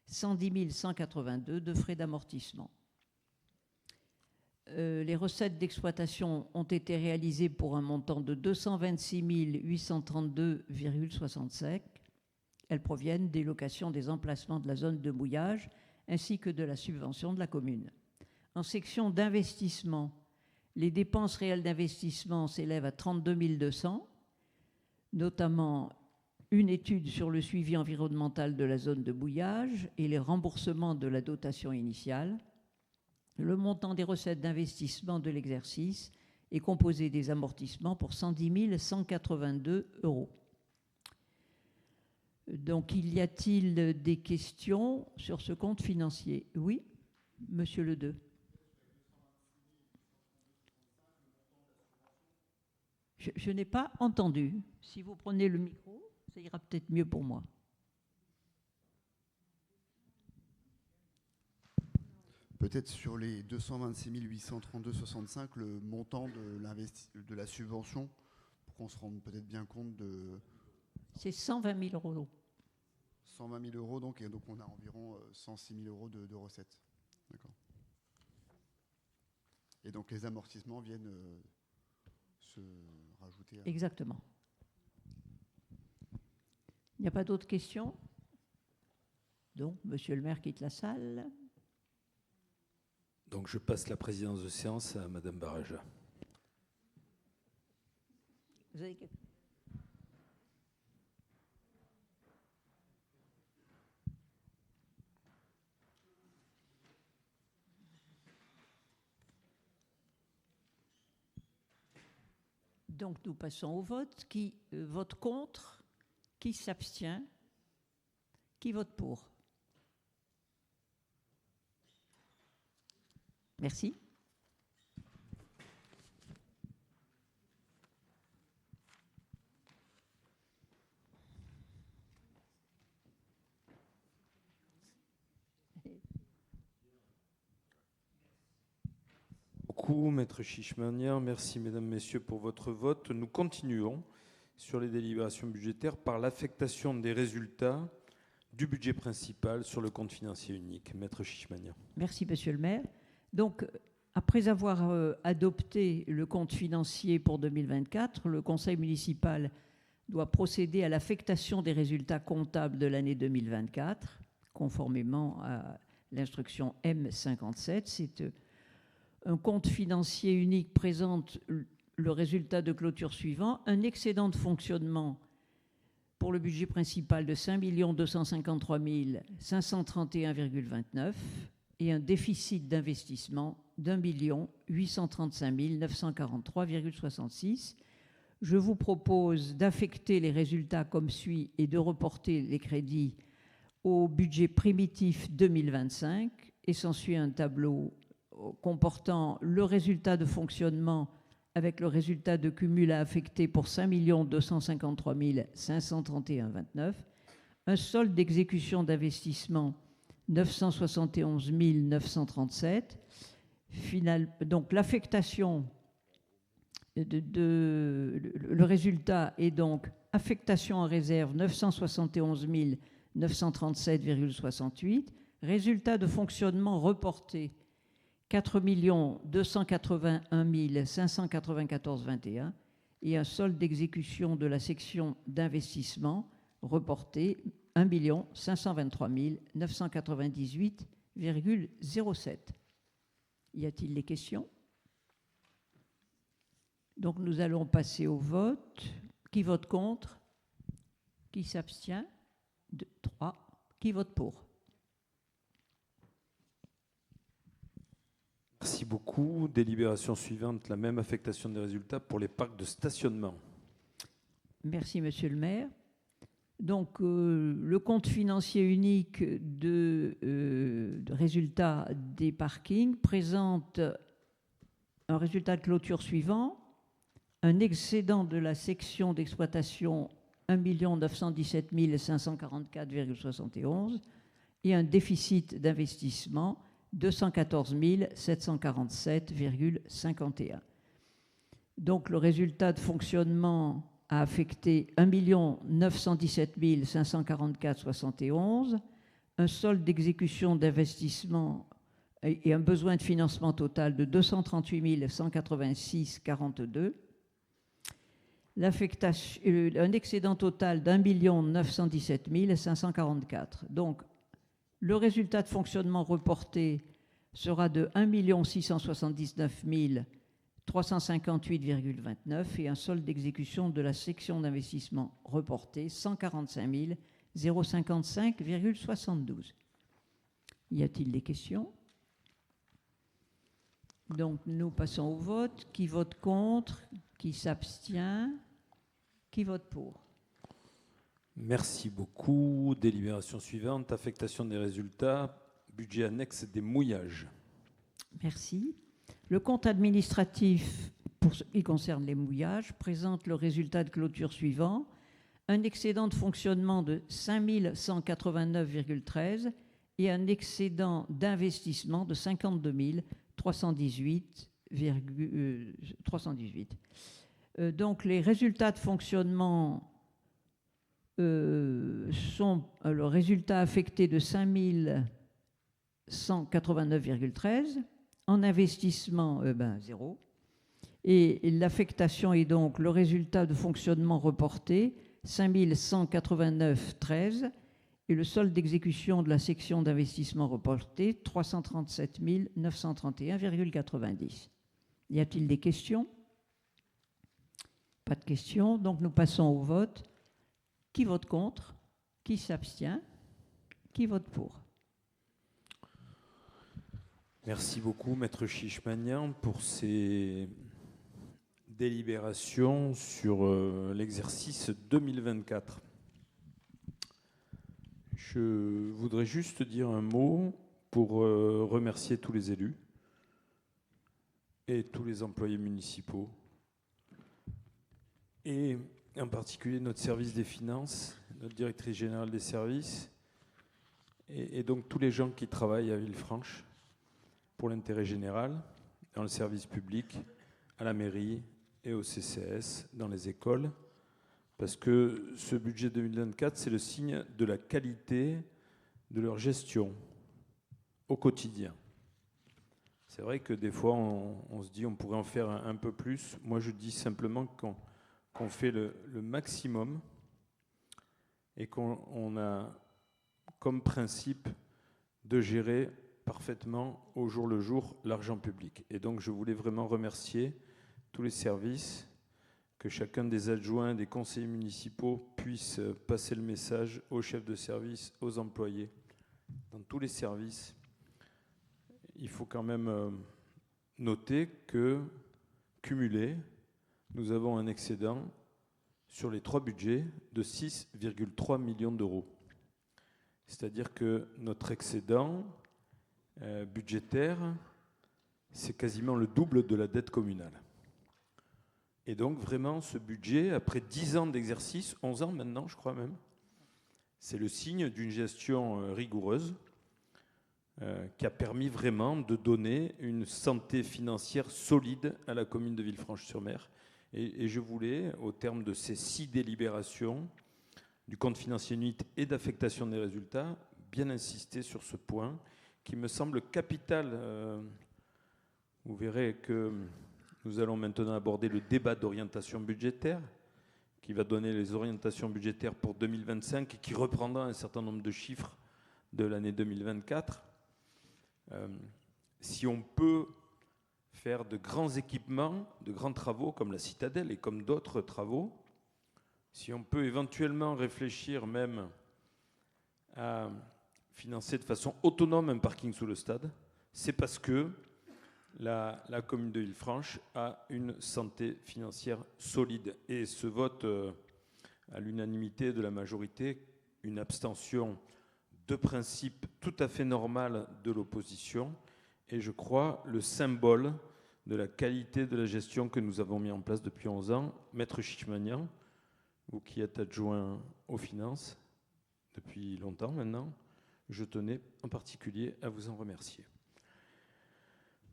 110 182 de frais d'amortissement. les recettes d'exploitation ont été réalisées pour un montant de 226 832,65. Elles proviennent des locations des emplacements de la zone de mouillage ainsi que de la subvention de la commune. En section d'investissement, les dépenses réelles d'investissement s'élèvent à 32 200, notamment une étude sur le suivi environnemental de la zone de mouillage et les remboursements de la dotation initiale. Le montant des recettes d'investissement de l'exercice est composé des amortissements pour 110 182 €. Donc, y a-t-il des questions sur ce compte financier? Oui, monsieur Ledeux. Je n'ai pas entendu. Si vous prenez le micro, ça ira peut-être mieux pour moi. Peut-être sur les 226 832,65, le montant de la subvention, pour qu'on se rende peut-être bien compte de... C'est 120 000 €. 120 000 €, donc, et donc on a environ 106 000 € de recettes. D'accord. Et donc les amortissements viennent se rajouter à... Exactement. Il n'y a pas d'autres questions? Donc, monsieur le maire quitte la salle. Donc je passe la présidence de séance à madame Baraja. Vous avez quelque... Donc nous passons au vote. Qui vote contre? Qui s'abstient? Qui vote pour? Merci. Beaucoup, maître Chichmanian. Merci, mesdames, messieurs, pour votre vote. Nous continuons sur les délibérations budgétaires par l'affectation des résultats du budget principal sur le compte financier unique. Maître Chichmanian. Merci, monsieur le maire. Donc, après avoir adopté le compte financier pour 2024, le conseil municipal doit procéder à l'affectation des résultats comptables de l'année 2024, conformément à l'instruction M57. C'est un compte financier unique présente le résultat de clôture suivant: un excédent de fonctionnement pour le budget principal de 5 253 531,29 et un déficit d'investissement d'1 835 943,66. Je vous propose d'affecter les résultats comme suit et de reporter les crédits au budget primitif 2025, et s'ensuit un tableau comportant le résultat de fonctionnement avec le résultat de cumul à affecter pour 5 253 531,29, un solde d'exécution d'investissement 971 937. Donc l'affectation le résultat est donc affectation en réserve 971 937,68, résultat de fonctionnement reporté 4 281 594,21 et un solde d'exécution de la section d'investissement reporté 1 523 998,07. Y a-t-il des questions? Donc nous allons passer au vote. Qui vote contre? Qui s'abstient? 2, 3. Qui vote pour? Merci beaucoup. Délibération suivante, la même affectation des résultats pour les parcs de stationnement. Merci, monsieur le maire. Donc, le compte financier unique de résultats des parkings présente un résultat de clôture suivant: un excédent de la section d'exploitation 1 917 544,71 et un déficit d'investissement 214 747,51. Donc, le résultat de fonctionnement a affecté 1 917 544,71, un solde d'exécution d'investissement et un besoin de financement total de 238 186,42. Un excédent total d'1 917 544. Donc, le résultat de fonctionnement reporté sera de 1 679 358,29 et un solde d'exécution de la section d'investissement reporté 145 055,72. Y a-t-il des questions? Donc, nous passons au vote. Qui vote contre? Qui s'abstient? Qui vote pour? Merci beaucoup. Délibération suivante, affectation des résultats, budget annexe des mouillages. Merci. Le compte administratif, pour ce qui concerne les mouillages, présente le résultat de clôture suivant. Un excédent de fonctionnement de 5 189,13 et un excédent d'investissement de 52 318. Donc les résultats de fonctionnement sont le résultat affecté de 5 189,13. En investissement, 0. Et l'affectation est donc le résultat de fonctionnement reporté, 5 189,13. Et le solde d'exécution de la section d'investissement reporté, 337 931,90. Y a-t-il des questions? Pas de questions. Donc nous passons au vote. Qui vote contre? Qui s'abstient? Qui vote pour? Merci beaucoup, Maître Chichmanian, pour ces délibérations sur l'exercice 2024. Je voudrais juste dire un mot pour remercier tous les élus et tous les employés municipaux, et en particulier notre service des finances, notre directrice générale des services, et donc tous les gens qui travaillent à Villefranche pour l'intérêt général, dans le service public, à la mairie et au CCAS, dans les écoles, parce que ce budget 2024, c'est le signe de la qualité de leur gestion au quotidien. C'est vrai que des fois, on se dit on pourrait en faire un peu plus. Moi, je dis simplement qu'on fait le maximum et qu'on a comme principe de gérer parfaitement au jour le jour l'argent public. Et donc, je voulais vraiment remercier tous les services, que chacun des adjoints, des conseillers municipaux puisse passer le message aux chefs de service, aux employés, dans tous les services. Il faut quand même noter que, cumulé, nous avons un excédent sur les 3 budgets de 6,3 millions d'euros. C'est-à-dire que notre excédent budgétaire, c'est quasiment le double de la dette communale. Et donc vraiment ce budget, après 10 ans d'exercice, 11 ans maintenant je crois même, c'est le signe d'une gestion rigoureuse qui a permis vraiment de donner une santé financière solide à la commune de Villefranche-sur-Mer. Et je voulais, au terme de ces 6 délibérations du compte financier unique et d'affectation des résultats, bien insister sur ce point qui me semble capital. Vous verrez que nous allons maintenant aborder le débat d'orientation budgétaire qui va donner les orientations budgétaires pour 2025 et qui reprendra un certain nombre de chiffres de l'année 2024. Si on peut faire de grands équipements, de grands travaux comme la citadelle et comme d'autres travaux, si on peut éventuellement réfléchir même à financer de façon autonome un parking sous le stade, c'est parce que la commune de Villefranche a une santé financière solide. Et ce vote à l'unanimité de la majorité, une abstention de principe tout à fait normale de l'opposition, est, je crois, le symbole de la qualité de la gestion que nous avons mis en place depuis 11 ans. Maître Chichmanian, vous qui êtes adjoint aux finances depuis longtemps maintenant, je tenais en particulier à vous en remercier.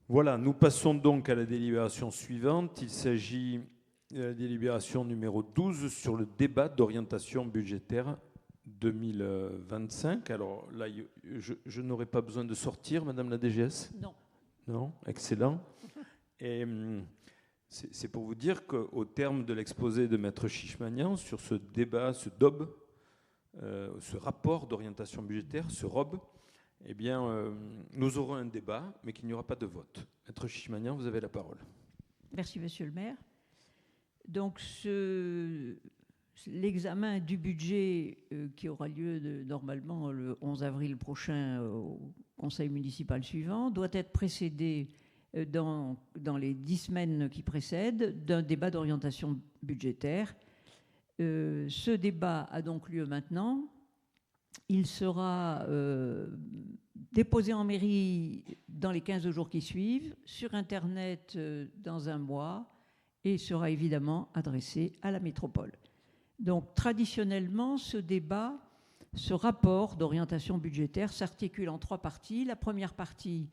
Voilà, nous passons donc à la délibération suivante. Il s'agit de la délibération numéro 12 sur le débat d'orientation budgétaire 2025. Alors là, je n'aurai pas besoin de sortir, Madame la DGS? Non. Non, excellent. Et c'est pour vous dire qu'au terme de l'exposé de Maître Chichmanian sur ce débat, ce DOB, ce rapport d'orientation budgétaire, ce ROB, eh bien, nous aurons un débat, mais qu'il n'y aura pas de vote. Maître Chichmanian, vous avez la parole. Merci, Monsieur le maire. Donc, l'examen du budget qui aura lieu normalement le 11 avril prochain au conseil municipal suivant doit être précédé dans les 10 semaines qui précèdent d'un débat d'orientation budgétaire. Ce débat a donc lieu maintenant. Il sera déposé en mairie dans les 15 jours qui suivent, sur Internet dans un mois, et sera évidemment adressé à la métropole. Donc, traditionnellement, ce rapport d'orientation budgétaire s'articule en 3 parties. La première partie,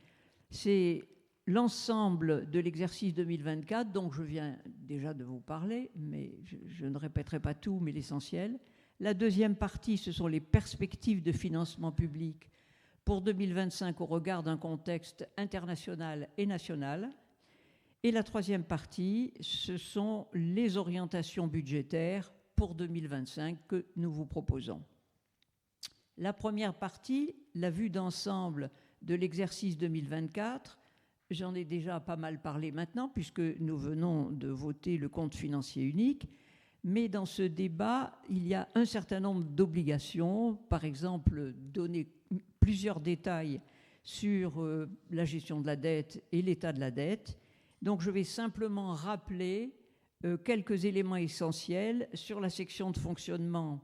c'est l'ensemble de l'exercice 2024, dont je viens déjà de vous parler, mais je ne répéterai pas tout, mais l'essentiel. La deuxième partie, ce sont les perspectives de financement public pour 2025 au regard d'un contexte international et national. Et la troisième partie, ce sont les orientations budgétaires pour 2025 que nous vous proposons. La première partie, la vue d'ensemble de l'exercice 2024, j'en ai déjà pas mal parlé maintenant puisque nous venons de voter le compte financier unique, mais dans ce débat, il y a un certain nombre d'obligations, par exemple donner plusieurs détails sur la gestion de la dette et l'état de la dette. Donc je vais simplement rappeler quelques éléments essentiels. Sur la section de fonctionnement,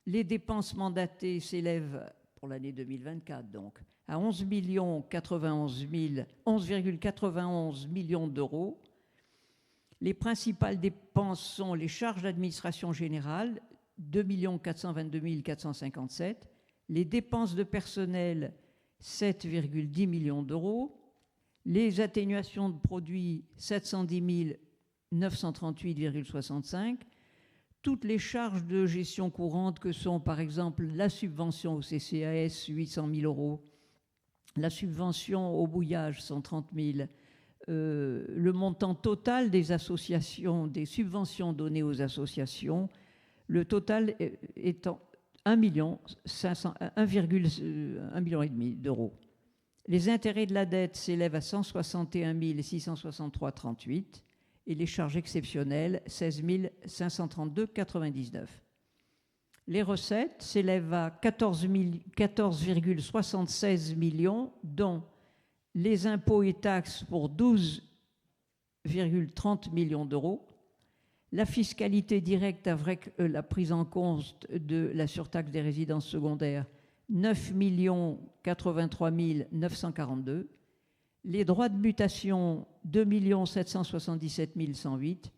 les dépenses mandatées s'élèvent pour l'année 2024 donc à 11,91 millions d'euros. Les principales dépenses sont les charges d'administration générale, 2 422 457, les dépenses de personnel, 7,10 millions d'euros, les atténuations de produits, 710 938,65, toutes les charges de gestion courante que sont par exemple la subvention au CCAS, 800 000 euros, la subvention au bouillage, 130 000, le montant total des associations, des subventions données aux associations, le total étant 1,5 million d'euros. Les intérêts de la dette s'élèvent à 161 663,38 et les charges exceptionnelles, 16 532,99. Les recettes s'élèvent à 14,76 millions, dont les impôts et taxes pour 12,30 millions d'euros, la fiscalité directe avec la prise en compte de la surtaxe des résidences secondaires, 9 83 942, les droits de mutation, 2 777 108,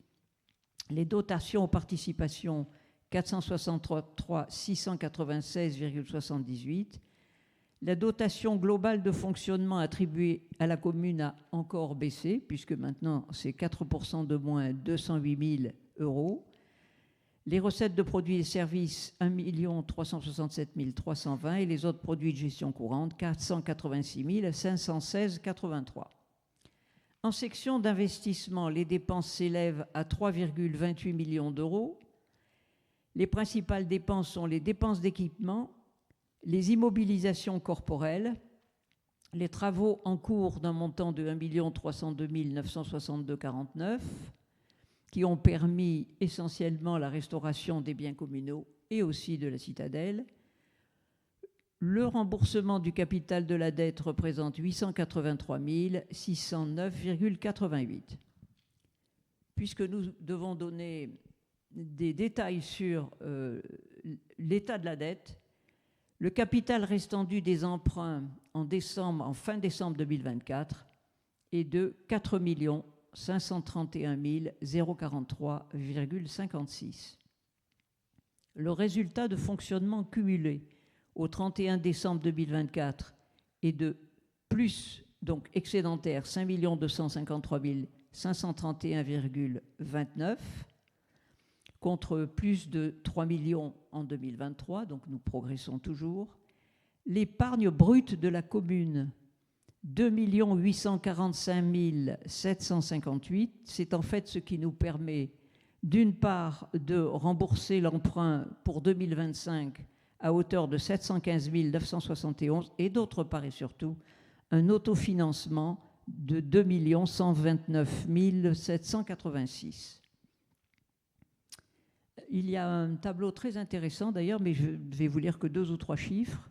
les dotations aux participations, 463 696,78, la dotation globale de fonctionnement attribuée à la commune a encore baissé, puisque maintenant c'est 4% de moins, 208 000 euros. Les recettes de produits et services, 1 367 320 et les autres produits de gestion courante, 486 516,83. En section d'investissement, les dépenses s'élèvent à 3,28 millions d'euros. Les principales dépenses sont les dépenses d'équipement, les immobilisations corporelles, les travaux en cours d'un montant de 1 302 962,49 qui ont permis essentiellement la restauration des biens communaux et aussi de la citadelle. Le remboursement du capital de la dette représente 883 609,88. Puisque nous devons donner des détails sur l'état de la dette, le capital restant dû des emprunts en fin décembre 2024 est de 4 531 043,56. Le résultat de fonctionnement cumulé au 31 décembre 2024 est de plus, donc excédentaire, 5 253 531,29, contre plus de 3 millions en 2023, donc nous progressons toujours. L'épargne brute de la commune, 2 845 758, c'est en fait ce qui nous permet d'une part de rembourser l'emprunt pour 2025 à hauteur de 715 971 et d'autre part et surtout un autofinancement de 2 129 786. Il y a un tableau très intéressant d'ailleurs, mais je vais vous lire que 2 ou 3 chiffres.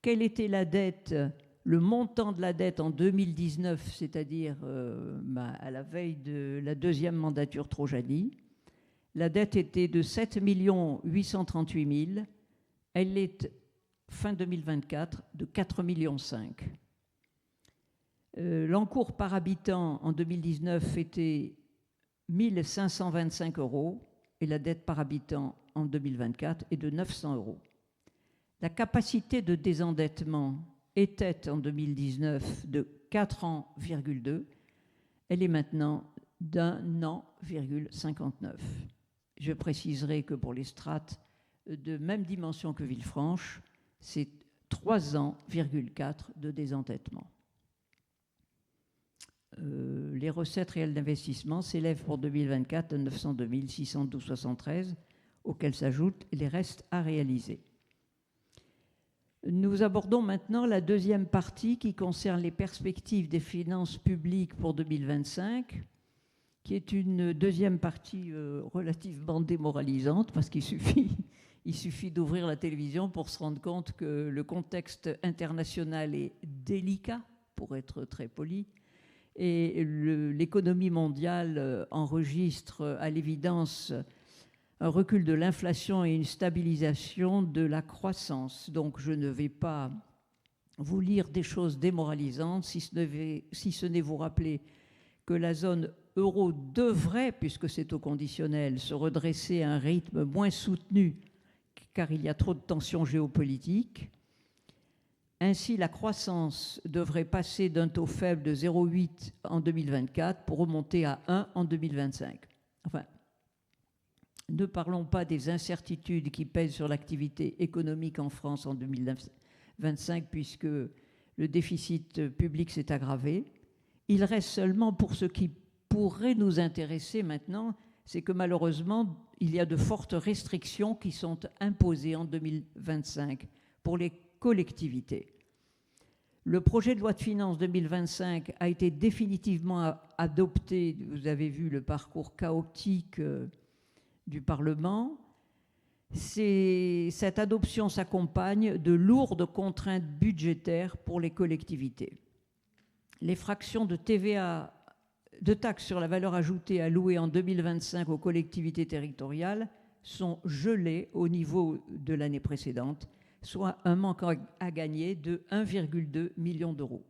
Quelle était la dette, le montant de la dette en 2019, c'est-à-dire à la veille de la deuxième mandature Trojani? La dette était de 7 838 000. Elle est, fin 2024, de 4,5 millions. L'encours par habitant en 2019 était 1 525 € et la dette par habitant en 2024 est de 900 €. La capacité de désendettement était en 2019 de 4,2 ans. Elle est maintenant d'1,59 an. Je préciserai que pour les strates de même dimension que Villefranche, c'est 3,4 ans de désendettement. Les recettes réelles d'investissement s'élèvent pour 2024 à 902 612,73, auxquels s'ajoutent les restes à réaliser. Nous abordons maintenant la deuxième partie qui concerne les perspectives des finances publiques pour 2025, qui est une deuxième partie relativement démoralisante parce qu'il suffit d'ouvrir la télévision pour se rendre compte que le contexte international est délicat, pour être très poli, et l'économie mondiale enregistre à l'évidence un recul de l'inflation et une stabilisation de la croissance. Donc je ne vais pas vous lire des choses démoralisantes, si ce n'est vous rappeler que la zone euro devrait, puisque c'est au conditionnel, se redresser à un rythme moins soutenu car il y a trop de tensions géopolitiques. Ainsi, la croissance devrait passer d'un taux faible de 0,8 en 2024 pour remonter à 1 en 2025. Enfin, ne parlons pas des incertitudes qui pèsent sur l'activité économique en France en 2025 puisque le déficit public s'est aggravé. Il reste seulement pour ce qui pourrait nous intéresser maintenant, c'est que malheureusement, il y a de fortes restrictions qui sont imposées en 2025 pour les collectivités. Le projet de loi de finances 2025 a été définitivement adopté. Vous avez vu le parcours chaotique du Parlement. Cette adoption s'accompagne de lourdes contraintes budgétaires pour les collectivités. Les fractions de TVA, de taxes sur la valeur ajoutée allouées en 2025 aux collectivités territoriales sont gelées au niveau de l'année précédente, soit un manque à gagner de 1,2 million d'euros.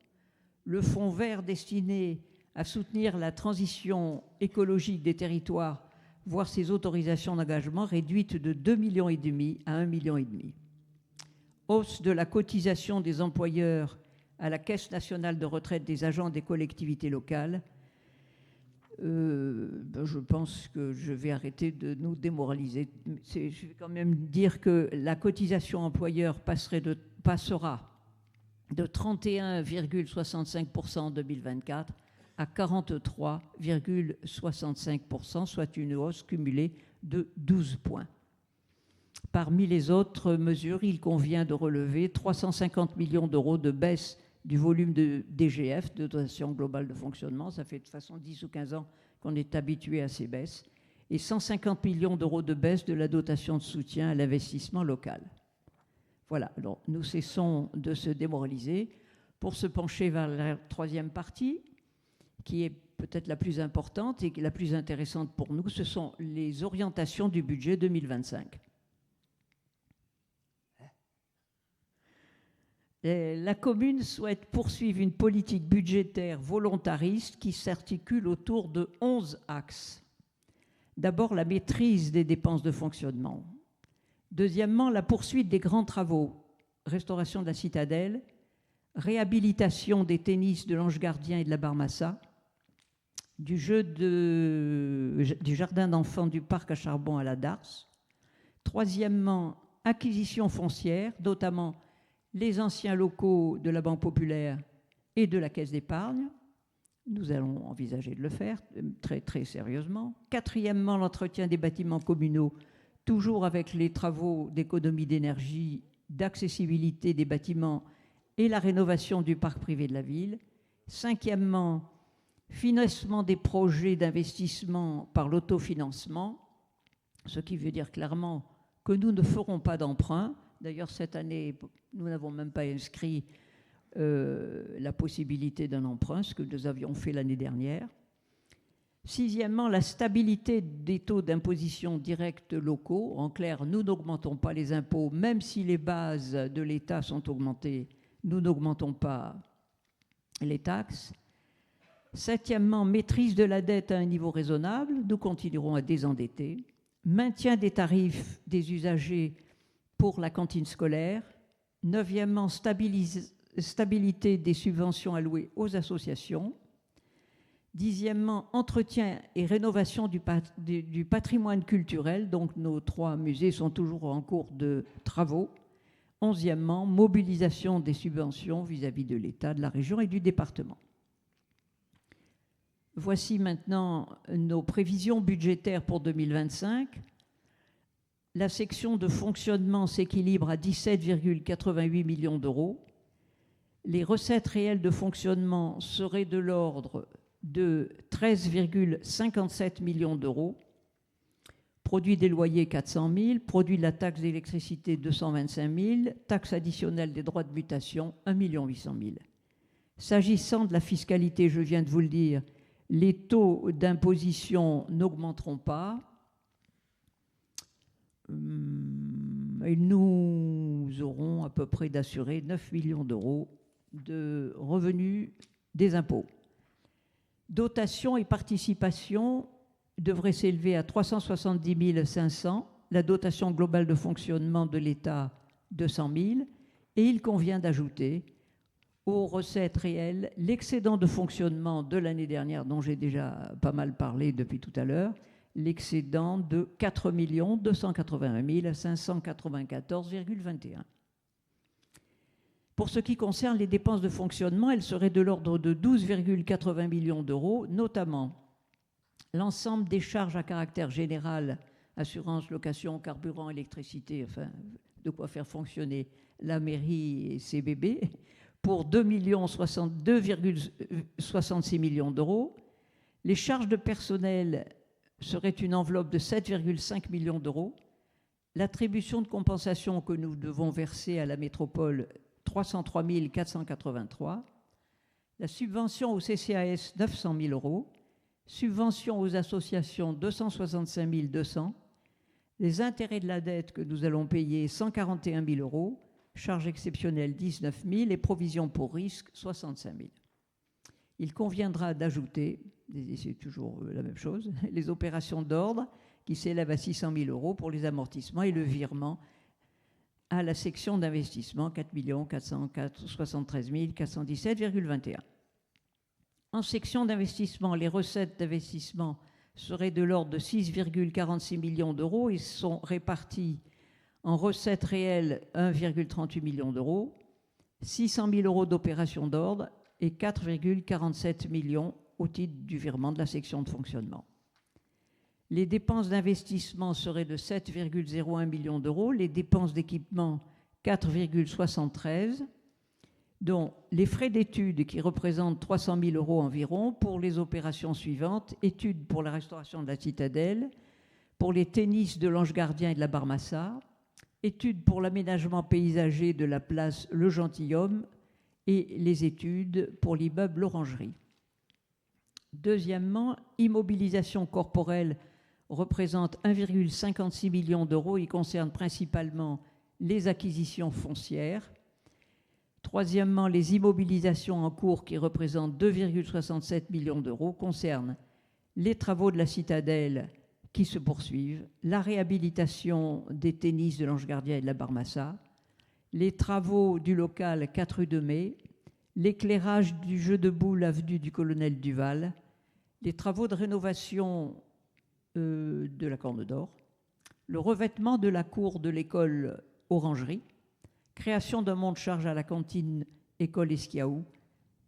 Le fonds vert destiné à soutenir la transition écologique des territoires voit ses autorisations d'engagement réduites de 2,5 millions à 1,5 million. Hausse de la cotisation des employeurs à la Caisse nationale de retraite des agents des collectivités locales. Je pense que je vais arrêter de nous démoraliser. Je vais quand même dire que la cotisation employeur passera de 31,65% en 2024 à 43,65%, soit une hausse cumulée de 12 points. Parmi les autres mesures, il convient de relever 350 millions d'euros de baisse du volume de DGF, de dotation globale de fonctionnement. Ça fait de toute façon 10 ou 15 ans qu'on est habitué à ces baisses. Et 150 millions d'euros de baisse de la dotation de soutien à l'investissement local. Voilà, alors nous cessons de se démoraliser pour se pencher vers la troisième partie, qui est peut-être la plus importante et la plus intéressante pour nous. Ce sont les orientations du budget 2025. La commune souhaite poursuivre une politique budgétaire volontariste qui s'articule autour de 11 axes. D'abord, la maîtrise des dépenses de fonctionnement. Deuxièmement, la poursuite des grands travaux, restauration de la citadelle, réhabilitation des tennis de l'Ange Gardien et de la Barmassa, du jardin d'enfants du parc à charbon à la Darse. Troisièmement, acquisition foncière, notamment les anciens locaux de la Banque populaire et de la Caisse d'épargne. Nous allons envisager de le faire très, très sérieusement. Quatrièmement, l'entretien des bâtiments communaux, toujours avec les travaux d'économie d'énergie, d'accessibilité des bâtiments et la rénovation du parc privé de la ville. Cinquièmement, financement des projets d'investissement par l'autofinancement, ce qui veut dire clairement que nous ne ferons pas d'emprunt. D'ailleurs, cette année, nous n'avons même pas inscrit la possibilité d'un emprunt, ce que nous avions fait l'année dernière. Sixièmement, la stabilité des taux d'imposition directs locaux. En clair, nous n'augmentons pas les impôts, même si les bases de l'État sont augmentées, nous n'augmentons pas les taxes. Septièmement, maîtrise de la dette à un niveau raisonnable, nous continuerons à désendetter. Maintien des tarifs des usagers pour la cantine scolaire. Neuvièmement, stabilité des subventions allouées aux associations. Dixièmement, entretien et rénovation du patrimoine culturel. Donc nos 3 musées sont toujours en cours de travaux. Onzièmement, mobilisation des subventions vis-à-vis de l'État, de la région et du département. Voici maintenant nos prévisions budgétaires pour 2025. La section de fonctionnement s'équilibre à 17,88 millions d'euros. Les recettes réelles de fonctionnement seraient de l'ordre de 13,57 millions d'euros. Produit des loyers 400 000, produit de la taxe d'électricité 225 000, taxe additionnelle des droits de mutation 1 800 000. S'agissant de la fiscalité, je viens de vous le dire, les taux d'imposition n'augmenteront pas. Et nous aurons à peu près d'assurer 9 millions d'euros de revenus des impôts. Dotation et participation devraient s'élever à 370 500, la dotation globale de fonctionnement de l'État 200 000, et il convient d'ajouter aux recettes réelles l'excédent de fonctionnement de l'année dernière, dont j'ai déjà pas mal parlé depuis tout à l'heure, l'excédent de 4 281 594,21. Pour ce qui concerne les dépenses de fonctionnement, elles seraient de l'ordre de 12,80 millions d'euros, notamment l'ensemble des charges à caractère général, assurance, location, carburant, électricité, enfin, de quoi faire fonctionner la mairie et ses bébés, pour 2,66 millions d'euros. Les charges de personnel seraient une enveloppe de 7,5 millions d'euros. L'attribution de compensation que nous devons verser à la métropole, 303 483. La subvention au CCAS, 900 000 euros. Subvention aux associations, 265 200. Les intérêts de la dette que nous allons payer, 141 000 euros. Charges exceptionnelles, 19 000. Et provisions pour risque, 65 000. Il conviendra d'ajouter, c'est toujours la même chose, les opérations d'ordre qui s'élèvent à 600 000 euros pour les amortissements et le virement à la section d'investissement, 4 473 417,21. En section d'investissement, les recettes d'investissement seraient de l'ordre de 6,46 millions d'euros et sont réparties en recettes réelles 1,38 million d'euros, 600 000 euros d'opérations d'ordre et 4,47 millions au titre du virement de la section de fonctionnement. Les dépenses d'investissement seraient de 7,01 millions d'euros, les dépenses d'équipement 4,73, dont les frais d'études qui représentent 300 000 euros environ pour les opérations suivantes: études pour la restauration de la citadelle, pour les tennis de l'Ange Gardien et de la Barmassa, études pour l'aménagement paysager de la place Le Gentilhomme et les études pour l'immeuble L'Orangerie. Deuxièmement, immobilisation corporelle représente 1,56 million d'euros. Il concerne principalement les acquisitions foncières. Troisièmement, les immobilisations en cours qui représentent 2,67 millions d'euros concernent les travaux de la citadelle qui se poursuivent, la réhabilitation des tennis de l'Ange Gardien et de la Barmassa, les travaux du local 4 rue de Mai, l'éclairage du jeu de boules avenue du Colonel Duval, les travaux de rénovation de la Corne d'Or, le revêtement de la cour de l'école Orangerie, création d'un monte-charge à la cantine école Esquiaou,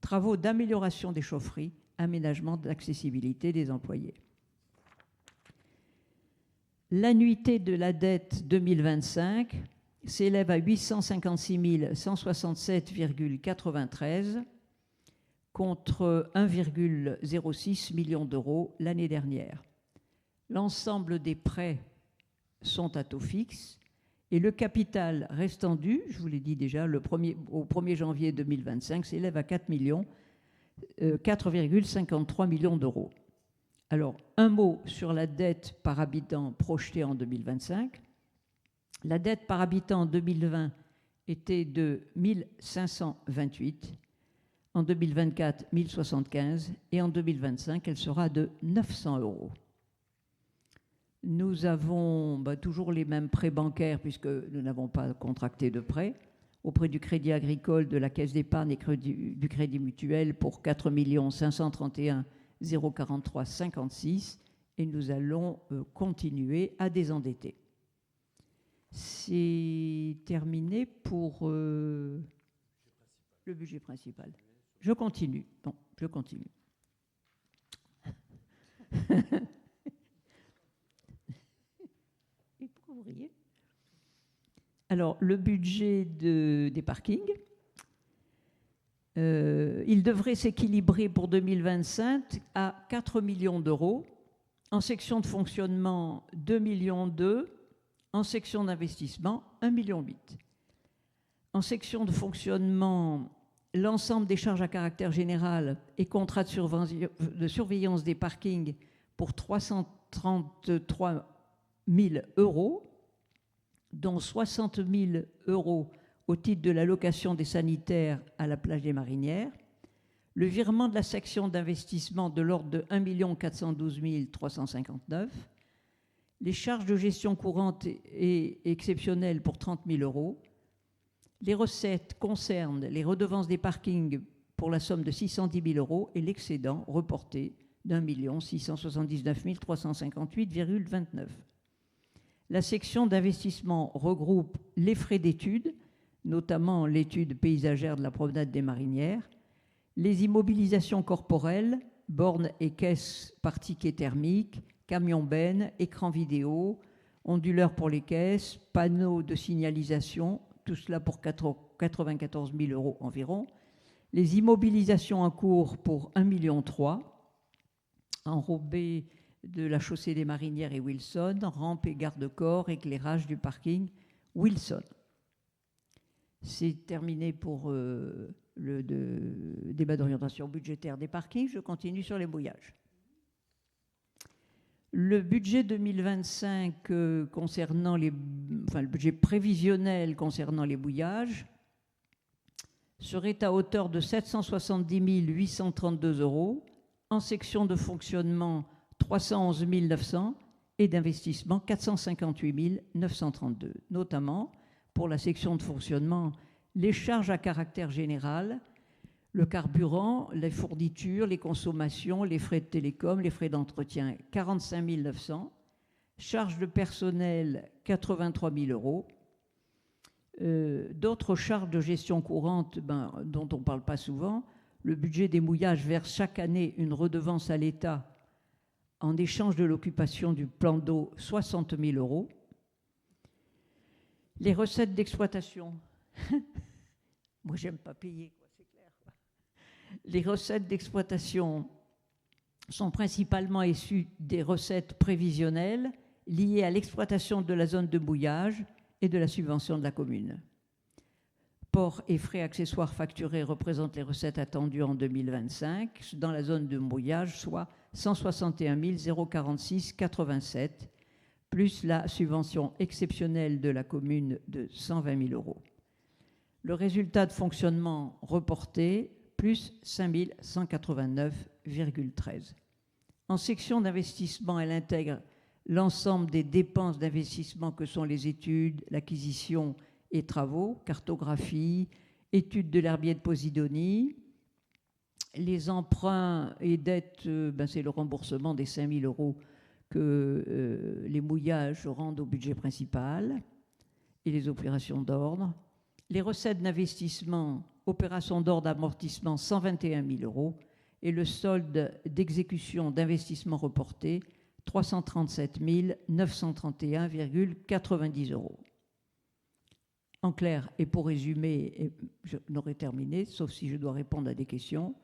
travaux d'amélioration des chaufferies, aménagement d'accessibilité des employés. L'annuité de la dette 2025 s'élève à 856 167,93 contre 1,06 million d'euros l'année dernière. L'ensemble des prêts sont à taux fixe et le capital restant dû, je vous l'ai dit déjà, au 1er janvier 2025 s'élève à 4,53 millions d'euros. Alors, un mot sur la dette par habitant projetée en 2025. La dette par habitant en 2020 était de 1528, en 2024 1075 et en 2025 elle sera de 900 €. Nous avons toujours les mêmes prêts bancaires puisque nous n'avons pas contracté de prêt auprès du Crédit Agricole, de la Caisse d'épargne et du Crédit Mutuel pour 4 531 043 56 et nous allons continuer à désendetter. C'est terminé pour le budget principal. Je continue. Bon, je continue. Alors, le budget des parkings, il devrait s'équilibrer pour 2025 à 4 millions d'euros. En section de fonctionnement, 2,2 millions. En section d'investissement, 1,8 million. En section de fonctionnement, l'ensemble des charges à caractère général et contrats de surveillance des parkings pour 333 000 €, dont 60 000 € au titre de l'allocation des sanitaires à la plage des Marinières, le virement de la section d'investissement de l'ordre de 1 412 359 €, les charges de gestion courante et exceptionnelles pour 30 000 €. Les recettes concernent les redevances des parkings pour la somme de 610 000 € et l'excédent reporté d'1 679 358,29 €. La section d'investissement regroupe les frais d'études, notamment l'étude paysagère de la promenade des Marinières, les immobilisations corporelles, bornes et caisses par ticket thermique, camions-bennes, écrans vidéo, onduleurs pour les caisses, panneaux de signalisation, tout cela pour 94 000 € environ. Les immobilisations en cours pour 1,3 million, enrobées de la chaussée des Marinières et Wilson, rampe et garde-corps, éclairage du parking Wilson. C'est terminé pour le débat d'orientation budgétaire des parkings. Je continue sur les mouillages. Le budget 2025 le budget prévisionnel concernant les mouillages serait à hauteur de 770 832 €, en section de fonctionnement 311 900 et d'investissement 458 932, notamment pour la section de fonctionnement les charges à caractère général, le carburant, les fournitures, les consommations, les frais de télécom, les frais d'entretien, 45 900. Charges de personnel, 83 000 €. D'autres charges de gestion courante dont on ne parle pas souvent. Le budget des mouillages verse chaque année une redevance à l'État en échange de l'occupation du plan d'eau, 60 000 €. Les recettes d'exploitation. Moi, j'aime pas payer. Les recettes d'exploitation sont principalement issues des recettes prévisionnelles liées à l'exploitation de la zone de mouillage et de la subvention de la commune. Ports et frais accessoires facturés représentent les recettes attendues en 2025 dans la zone de mouillage, soit 161 046,87, plus la subvention exceptionnelle de la commune de 120 000 €. Le résultat de fonctionnement reporté, plus 5 189,13. En section d'investissement, elle intègre l'ensemble des dépenses d'investissement que sont les études, l'acquisition et travaux, cartographie, études de l'herbier de Posidonie, Les emprunts et dettes, c'est le remboursement des 5 000 € que les mouillages rendent au budget principal et les opérations d'ordre. Les recettes d'investissement, opérations d'ordre d'amortissement, 121 000 € et le solde d'exécution d'investissement reporté, 337 931,90 €. En clair, et pour résumer, et je n'aurai terminé, sauf si je dois répondre à des questions,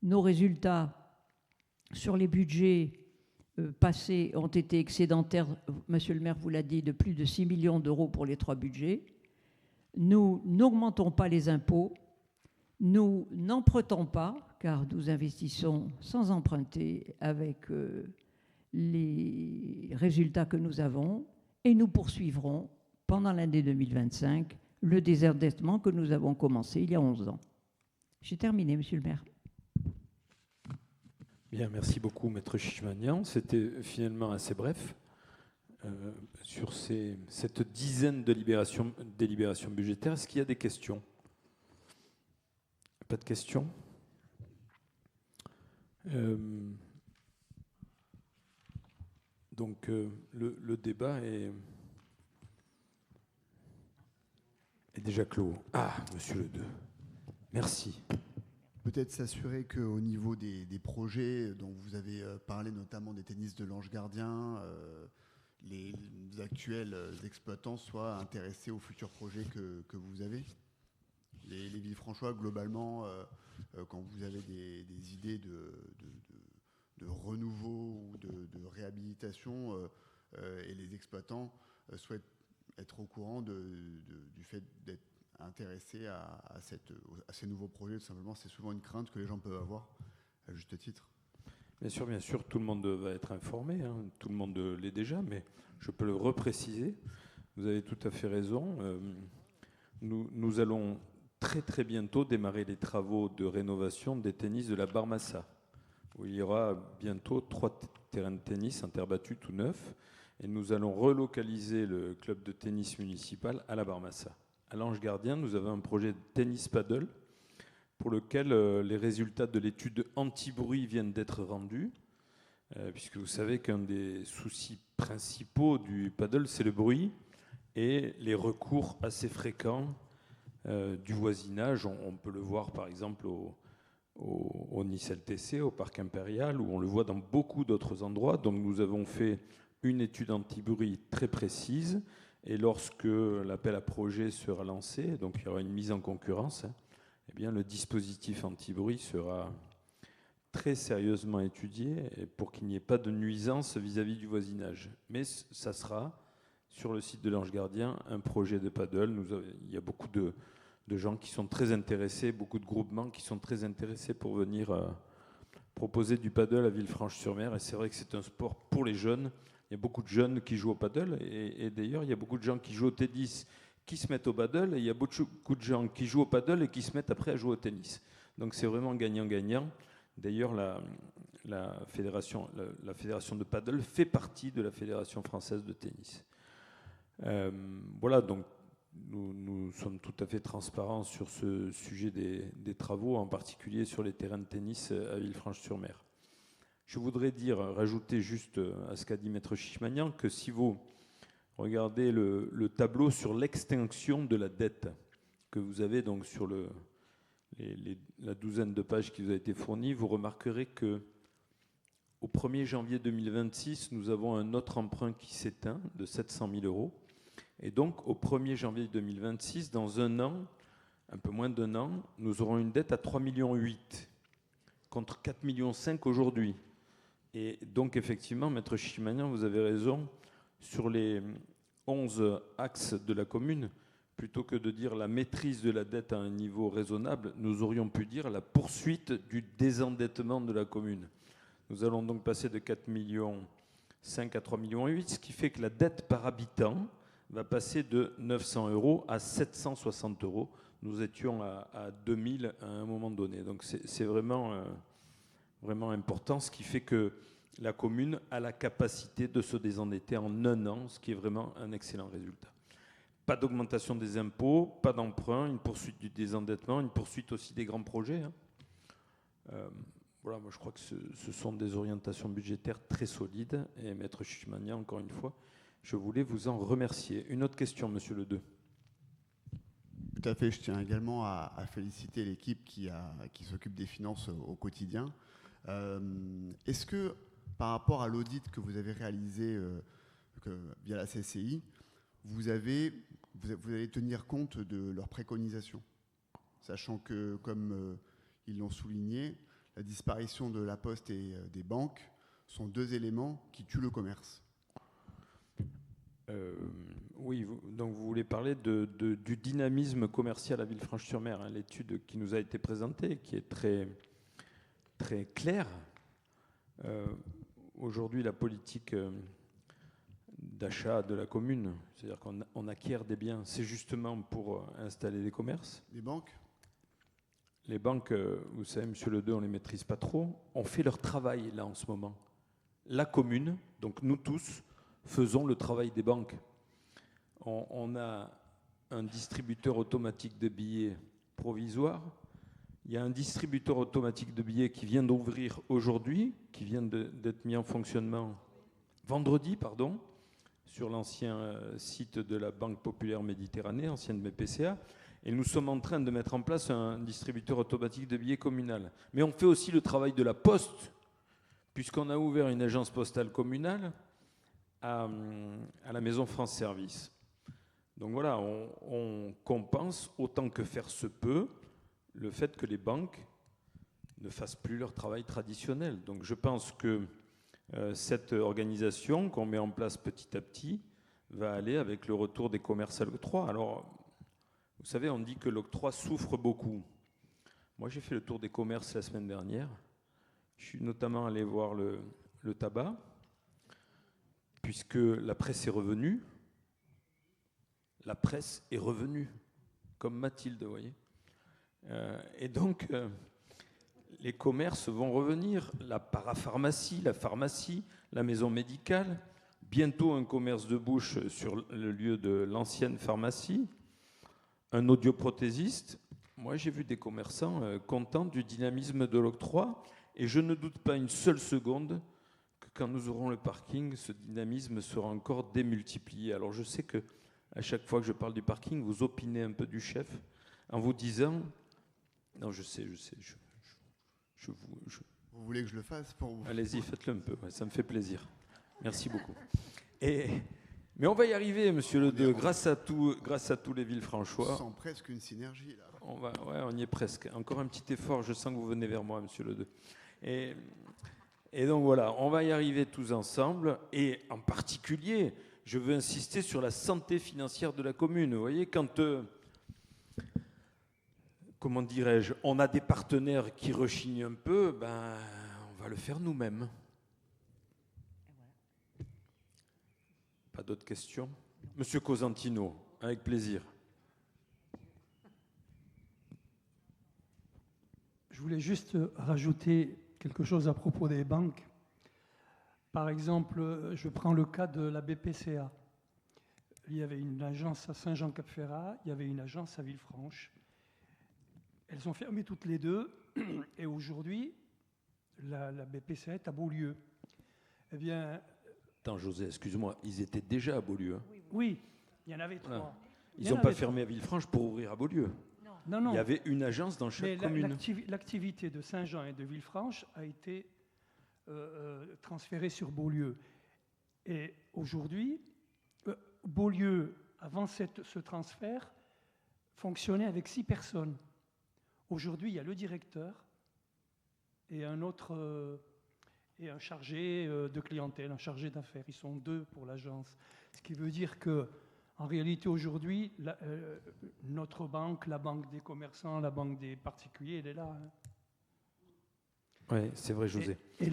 nos résultats sur les budgets passés ont été excédentaires, monsieur le maire vous l'a dit, de plus de 6 millions d'euros pour les 3 budgets. Nous n'augmentons pas les impôts, nous n'empruntons pas, car nous investissons sans emprunter avec les résultats que nous avons, et nous poursuivrons pendant l'année 2025 le désendettement que nous avons commencé il y a 11 ans. J'ai terminé, monsieur le maire. Bien, merci beaucoup, Maître Chichmanian. C'était finalement assez bref sur cette dizaine de délibérations budgétaires. Est-ce qu'il y a des questions? Pas de questions? Donc, le débat est déjà clos. Ah, monsieur Le Deux. Merci. Peut-être s'assurer qu'au niveau des projets dont vous avez parlé, notamment des tennis de l'Ange Gardien, les actuels exploitants soient intéressés aux futurs projets que vous avez. Les Villefranchois, globalement, quand vous avez des idées de renouveau ou de réhabilitation, et les exploitants souhaitent être au courant du fait d'être intéressés à ces nouveaux projets, tout simplement, c'est souvent une crainte que les gens peuvent avoir, à juste titre. Bien sûr, tout le monde va être informé, hein, tout le monde l'est déjà, mais je peux le repréciser. Vous avez tout à fait raison. Nous allons très très bientôt démarrer les travaux de rénovation des tennis de la Barmassa, où il y aura bientôt 3 terrains de tennis en terre battue tout neufs, et nous allons relocaliser le club de tennis municipal à la Barmassa. À l'Ange Gardien, nous avons un projet de tennis paddle pour lequel les résultats de l'étude anti-bruit viennent d'être rendus, puisque vous savez qu'un des soucis principaux du paddle, c'est le bruit et les recours assez fréquents du voisinage. On peut le voir par exemple au Nice LTC, au Parc Impérial, où on le voit dans beaucoup d'autres endroits. Donc nous avons fait une étude anti-bruit très précise, et lorsque l'appel à projet sera lancé, donc il y aura une mise en concurrence, eh bien le dispositif anti-bruit sera très sérieusement étudié pour qu'il n'y ait pas de nuisance vis-à-vis du voisinage. Mais ça sera, sur le site de l'Ange Gardien, un projet de paddle. Il y a beaucoup de gens qui sont très intéressés, beaucoup de groupements qui sont très intéressés pour venir proposer du paddle à Villefranche-sur-Mer. Et c'est vrai que c'est un sport pour les jeunes. Il y a beaucoup de jeunes qui jouent au paddle, et d'ailleurs, il y a beaucoup de gens qui jouent au tennis qui se mettent au paddle, et il y a beaucoup de gens qui jouent au paddle et qui se mettent après à jouer au tennis. Donc c'est vraiment gagnant-gagnant. D'ailleurs, la fédération de paddle fait partie de la Fédération française de tennis. Voilà, donc nous sommes tout à fait transparents sur ce sujet des travaux, en particulier sur les terrains de tennis à Villefranche-sur-Mer. Je voudrais rajouter juste à ce qu'a dit Maître Chichmanian, que si vous regardez le tableau sur l'extinction de la dette que vous avez donc sur la douzaine de pages qui vous a été fournie, vous remarquerez que au 1er janvier 2026, nous avons un autre emprunt qui s'éteint de 700 000 €. Et donc, au 1er janvier 2026, dans un an, un peu moins d'1 an, nous aurons une dette à 3,8 millions contre 4,5 millions aujourd'hui. Et donc, effectivement, Maître Chichmanian, vous avez raison, sur les 11 axes de la commune, plutôt que de dire la maîtrise de la dette à un niveau raisonnable, nous aurions pu dire la poursuite du désendettement de la commune. Nous allons donc passer de 4,5 millions à 3,8 millions, ce qui fait que la dette par habitant va passer de 900 € à 760 €. Nous étions à 2000 à un moment donné. Donc c'est vraiment important, ce qui fait que la commune a la capacité de se désendetter en un an, ce qui est vraiment un excellent résultat. Pas d'augmentation des impôts, pas d'emprunt, une poursuite du désendettement, une poursuite aussi des grands projets. Voilà, moi je crois que ce sont des orientations budgétaires très solides. Et Maître Chichimania, encore une fois, je voulais vous en remercier. Une autre question, Monsieur Ledeux. Tout à fait. Je tiens également à féliciter l'équipe qui s'occupe des finances au quotidien. Est-ce que, par rapport à l'audit que vous avez réalisé via la CCI, vous allez tenir compte de leurs préconisations, sachant que, comme ils l'ont souligné, la disparition de la Poste et des banques sont deux éléments qui tuent le commerce. Oui, donc vous voulez parler du dynamisme commercial à Villefranche-sur-Mer, hein, l'étude qui nous a été présentée, qui est très, très claire. Aujourd'hui, la politique d'achat de la commune, c'est-à-dire qu'on acquiert des biens, c'est justement pour installer des commerces. Les banques ? Les banques, vous savez, Monsieur Ledeux, on ne les maîtrise pas trop. On fait leur travail, là, en ce moment. La commune, donc nous tous, faisons le travail des banques. On a un distributeur automatique de billets provisoire. Il y a un distributeur automatique de billets qui vient d'ouvrir aujourd'hui, qui vient d'être mis en fonctionnement vendredi, sur l'ancien site de la Banque Populaire Méditerranée, ancienne BPCA. Et nous sommes en train de mettre en place un distributeur automatique de billets communal. Mais on fait aussi le travail de la Poste, puisqu'on a ouvert une agence postale communale à la Maison France Service. Donc voilà, on compense autant que faire se peut le fait que les banques ne fassent plus leur travail traditionnel. Donc je pense que cette organisation qu'on met en place petit à petit va aller avec le retour des commerces à l'octroi. Alors, vous savez, on dit que l'octroi souffre beaucoup. Moi, j'ai fait le tour des commerces la semaine dernière. Je suis notamment allé voir le tabac, puisque la presse est revenue. La presse est revenue, comme Mathilde, vous voyez. Et donc, les commerces vont revenir. La parapharmacie, la pharmacie, la maison médicale. Bientôt, un commerce de bouche sur le lieu de l'ancienne pharmacie. Un audioprothésiste. Moi, j'ai vu des commerçants contents du dynamisme de l'octroi et je ne doute pas une seule seconde que quand nous aurons le parking, ce dynamisme sera encore démultiplié. Alors, je sais que à chaque fois que je parle du parking, vous opinez un peu du chef en vous disant... Non, je sais. Vous voulez que je le fasse pour vous? Allez-y, faites-le un peu, ouais, ça me fait plaisir. Merci beaucoup. Mais on va y arriver, Monsieur Ledeux, grâce à tous les Villefranchois. On sent presque une synergie, là. On y est presque. Encore un petit effort, je sens que vous venez vers moi, Monsieur Ledeux. Et donc voilà, on va y arriver tous ensemble. Et en particulier, je veux insister sur la santé financière de la commune. Vous voyez, quand, comment dirais-je, on a des partenaires qui rechignent un peu, on va le faire nous-mêmes. Pas d'autres questions? Monsieur Cosentino, avec plaisir. Je voulais juste rajouter quelque chose à propos des banques. Par exemple, je prends le cas de la BPCA. Il y avait une agence à Saint-Jean-Cap-Ferrat, il y avait une agence à Villefranche. Elles ont fermé toutes les deux, et aujourd'hui, la BPCA est à Beaulieu. Eh bien... Attends, José, excuse-moi, ils étaient déjà à Beaulieu. Hein. Oui, il y en avait trois. Voilà. Ils n'ont pas fermé à Villefranche pour ouvrir à Beaulieu. Non. Il y avait une agence dans chaque commune. L'activité de Saint-Jean et de Villefranche a été transférée sur Beaulieu. Et aujourd'hui, Beaulieu, avant ce transfert, fonctionnait avec 6 personnes. Aujourd'hui, il y a le directeur et un autre... et un chargé de clientèle, un chargé d'affaires. Ils sont 2 pour l'agence. Ce qui veut dire que, en réalité, aujourd'hui, notre banque, la banque des commerçants, la banque des particuliers, elle est là. Hein. Oui, c'est vrai, José. Et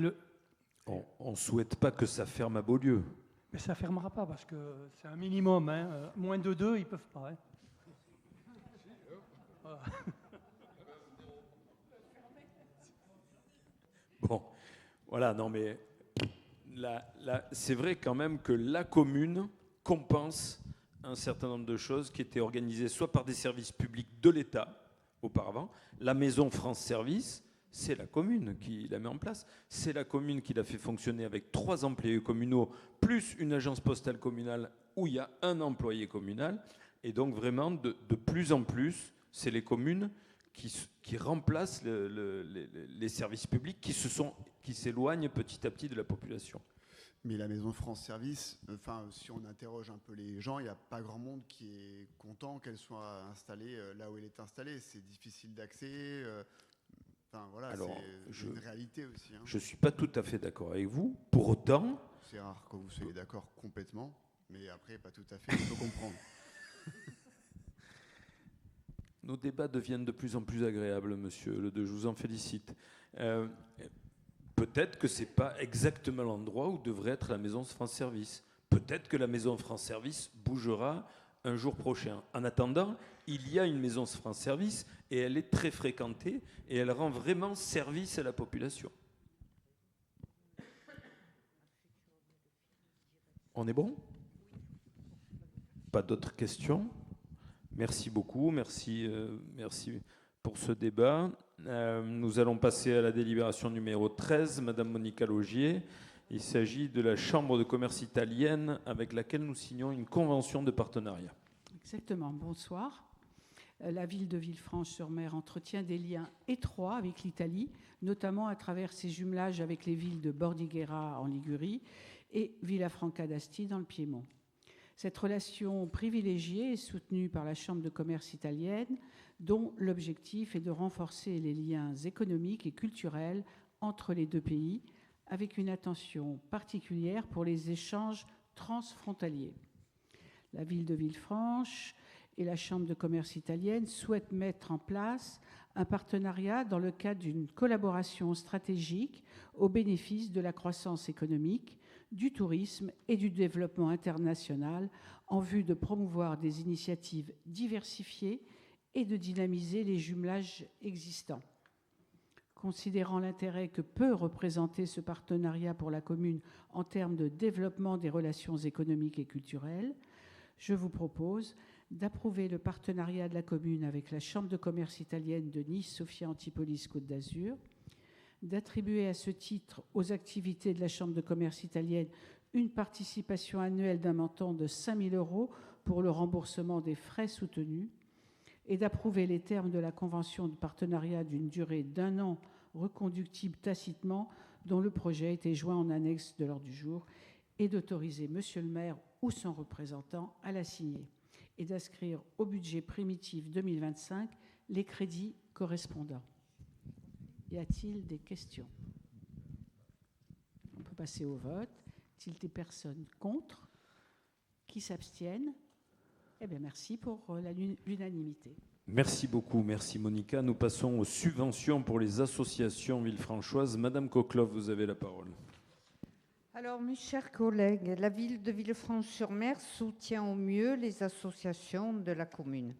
on ne souhaite pas que ça ferme à Beaulieu. Mais ça ne fermera pas parce que c'est un minimum. Hein. Moins de 2, ils ne peuvent pas. Hein. Voilà. Bon. Voilà, non mais c'est vrai quand même que la commune compense un certain nombre de choses qui étaient organisées soit par des services publics de l'État auparavant, la Maison France Service, c'est la commune qui la met en place. C'est la commune qui l'a fait fonctionner avec 3 employés communaux, plus une agence postale communale où il y a un employé communal. Et donc vraiment, de plus en plus, c'est les communes qui remplacent les services publics qui s'éloignent petit à petit de la population. Mais la maison France Service, si on interroge un peu les gens, il n'y a pas grand monde qui est content qu'elle soit installée là où elle est installée. C'est difficile d'accès. Voilà, alors, c'est une réalité aussi. Je ne suis pas tout à fait d'accord avec vous. Pour autant... C'est rare que vous soyez d'accord complètement, mais après, pas tout à fait, il faut comprendre. Nos débats deviennent de plus en plus agréables, monsieur Ledeux, je vous en félicite. Peut-être que ce n'est pas exactement l'endroit où devrait être la maison France Service. Peut-être que la maison France Service bougera un jour prochain. En attendant, il y a une maison France Service et elle est très fréquentée et elle rend vraiment service à la population. On est bon ? Pas d'autres questions ? Merci beaucoup, merci pour ce débat. Nous allons passer à la délibération numéro 13, Madame Monica Laugier. Il s'agit de la Chambre de commerce italienne avec laquelle nous signons une convention de partenariat. Exactement, bonsoir. La ville de Villefranche-sur-Mer entretient des liens étroits avec l'Italie, notamment à travers ses jumelages avec les villes de Bordighera en Ligurie et Villafranca d'Asti dans le Piémont. Cette relation privilégiée est soutenue par la Chambre de commerce italienne, dont l'objectif est de renforcer les liens économiques et culturels entre les deux pays, avec une attention particulière pour les échanges transfrontaliers. La ville de Villefranche et la Chambre de commerce italienne souhaitent mettre en place un partenariat dans le cadre d'une collaboration stratégique au bénéfice de la croissance économique, du tourisme et du développement international en vue de promouvoir des initiatives diversifiées et de dynamiser les jumelages existants. Considérant l'intérêt que peut représenter ce partenariat pour la commune en termes de développement des relations économiques et culturelles, je vous propose d'approuver le partenariat de la commune avec la Chambre de commerce italienne de Nice, Sofia Antipolis, Côte d'Azur, d'attribuer à ce titre aux activités de la Chambre de commerce italienne une participation annuelle d'un montant de 5 000 € pour le remboursement des frais soutenus et d'approuver les termes de la convention de partenariat d'une durée d'1 an reconductible tacitement dont le projet a été joint en annexe de l'ordre du jour et d'autoriser Monsieur le maire ou son représentant à la signer et d'inscrire au budget primitif 2025 les crédits correspondants. Y a-t-il des questions ? On peut passer au vote. Y a-t-il des personnes contre ? Qui s'abstiennent ? Eh bien, merci pour l'unanimité. Merci beaucoup, merci Monica. Nous passons aux subventions pour les associations villefranchoises. Madame Coquelov, vous avez la parole. Alors, mes chers collègues, la ville de Villefranche-sur-Mer soutient au mieux les associations de la commune.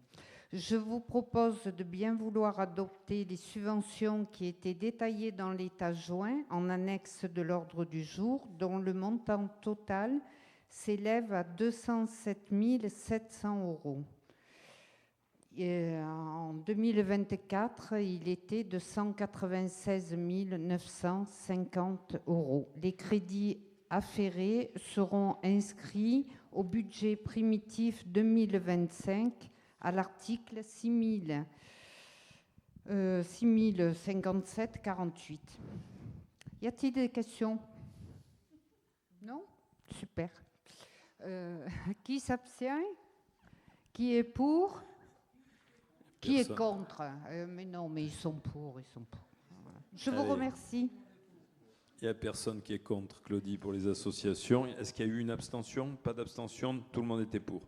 Je vous propose de bien vouloir adopter les subventions qui étaient détaillées dans l'état joint en annexe de l'ordre du jour, dont le montant total s'élève à 207 700 €. Et en 2024, il était de 196 950 €. Les crédits afférés seront inscrits au budget primitif 2025 à l'article 6057-48. Y a-t-il des questions ? Non ? Super. Qui s'abstient ? Qui est pour ? Qui est contre ? Mais non, mais ils sont pour. Je vous remercie. Il n'y a personne qui est contre, Claudie, pour les associations. Est-ce qu'il y a eu une abstention ? Pas d'abstention, tout le monde était pour.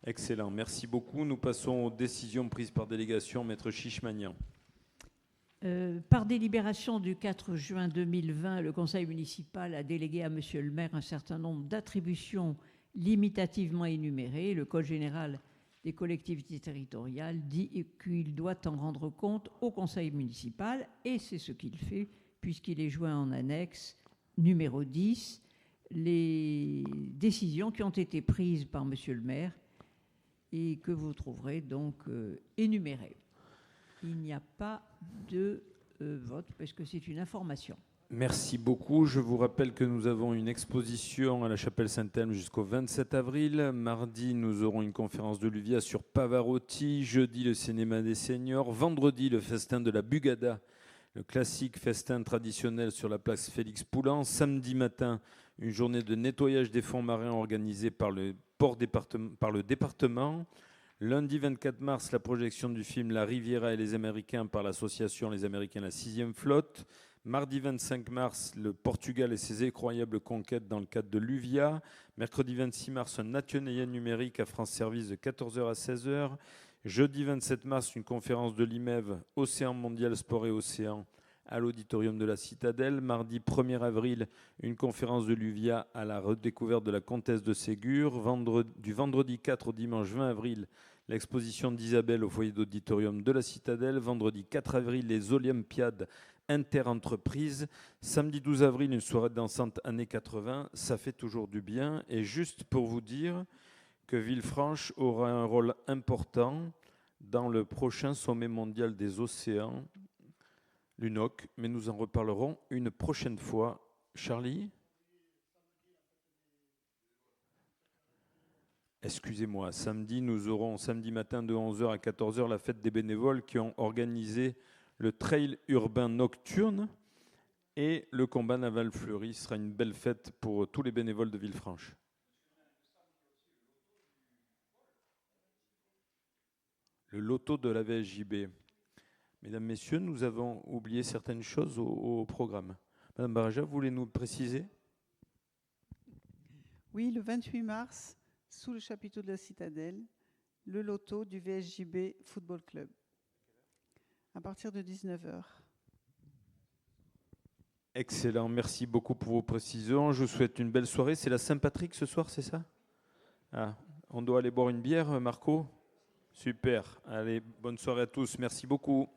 Excellent, merci beaucoup. Nous passons aux décisions prises par délégation. Maître Chichmanian. Par délibération du 4 juin 2020, le Conseil municipal a délégué à Monsieur le maire un certain nombre d'attributions limitativement énumérées. Le Code général des collectivités territoriales dit qu'il doit en rendre compte au Conseil municipal, et c'est ce qu'il fait, puisqu'il est joint en annexe numéro 10, les décisions qui ont été prises par Monsieur le maire et que vous trouverez donc énumérées. Il n'y a pas de vote, parce que c'est une information. Merci beaucoup. Je vous rappelle que nous avons une exposition à la Chapelle Saint-Elme jusqu'au 27 avril. Mardi, nous aurons une conférence de l'UVIA sur Pavarotti. Jeudi, le cinéma des seniors. Vendredi, le festin de la Bugada, le classique festin traditionnel sur la place Félix-Poulan. Samedi matin, une journée de nettoyage des fonds marins organisée par le département. Lundi 24 mars, la projection du film La Riviera et les Américains par l'association Les Américains la 6e flotte. Mardi 25 mars, le Portugal et ses incroyables conquêtes dans le cadre de l'UVIA. Mercredi 26 mars, un atelier numérique à France Service de 14h à 16h. Jeudi 27 mars, une conférence de l'IMEV Océan Mondial Sport et Océan à l'auditorium de la Citadelle. Mardi 1er avril, une conférence de l'UVIA à la redécouverte de la comtesse de Ségur. Du vendredi 4 au dimanche 20 avril, l'exposition d'Isabelle au foyer d'auditorium de la Citadelle. Vendredi 4 avril, les Olympiades interentreprises. Samedi 12 avril, une soirée dansante années 80. Ça fait toujours du bien. Et juste pour vous dire que Villefranche aura un rôle important dans le prochain sommet mondial des océans, l'UNOC, mais nous en reparlerons une prochaine fois. Charlie ? Excusez-moi, samedi, nous aurons samedi matin de 11h à 14h la fête des bénévoles qui ont organisé le trail urbain nocturne et le combat naval fleuri. Ce sera une belle fête pour tous les bénévoles de Villefranche. Le loto de la VSJB. Mesdames, Messieurs, nous avons oublié certaines choses au programme. Madame Baraja, vous voulez nous préciser ? Oui, le 28 mars, sous le chapiteau de la Citadelle, le loto du VSJB Football Club, à partir de 19h. Excellent, merci beaucoup pour vos précisions. Je vous souhaite une belle soirée. C'est la Saint-Patrick ce soir, c'est ça ? On doit aller boire une bière, Marco ? Super. Allez, bonne soirée à tous. Merci beaucoup.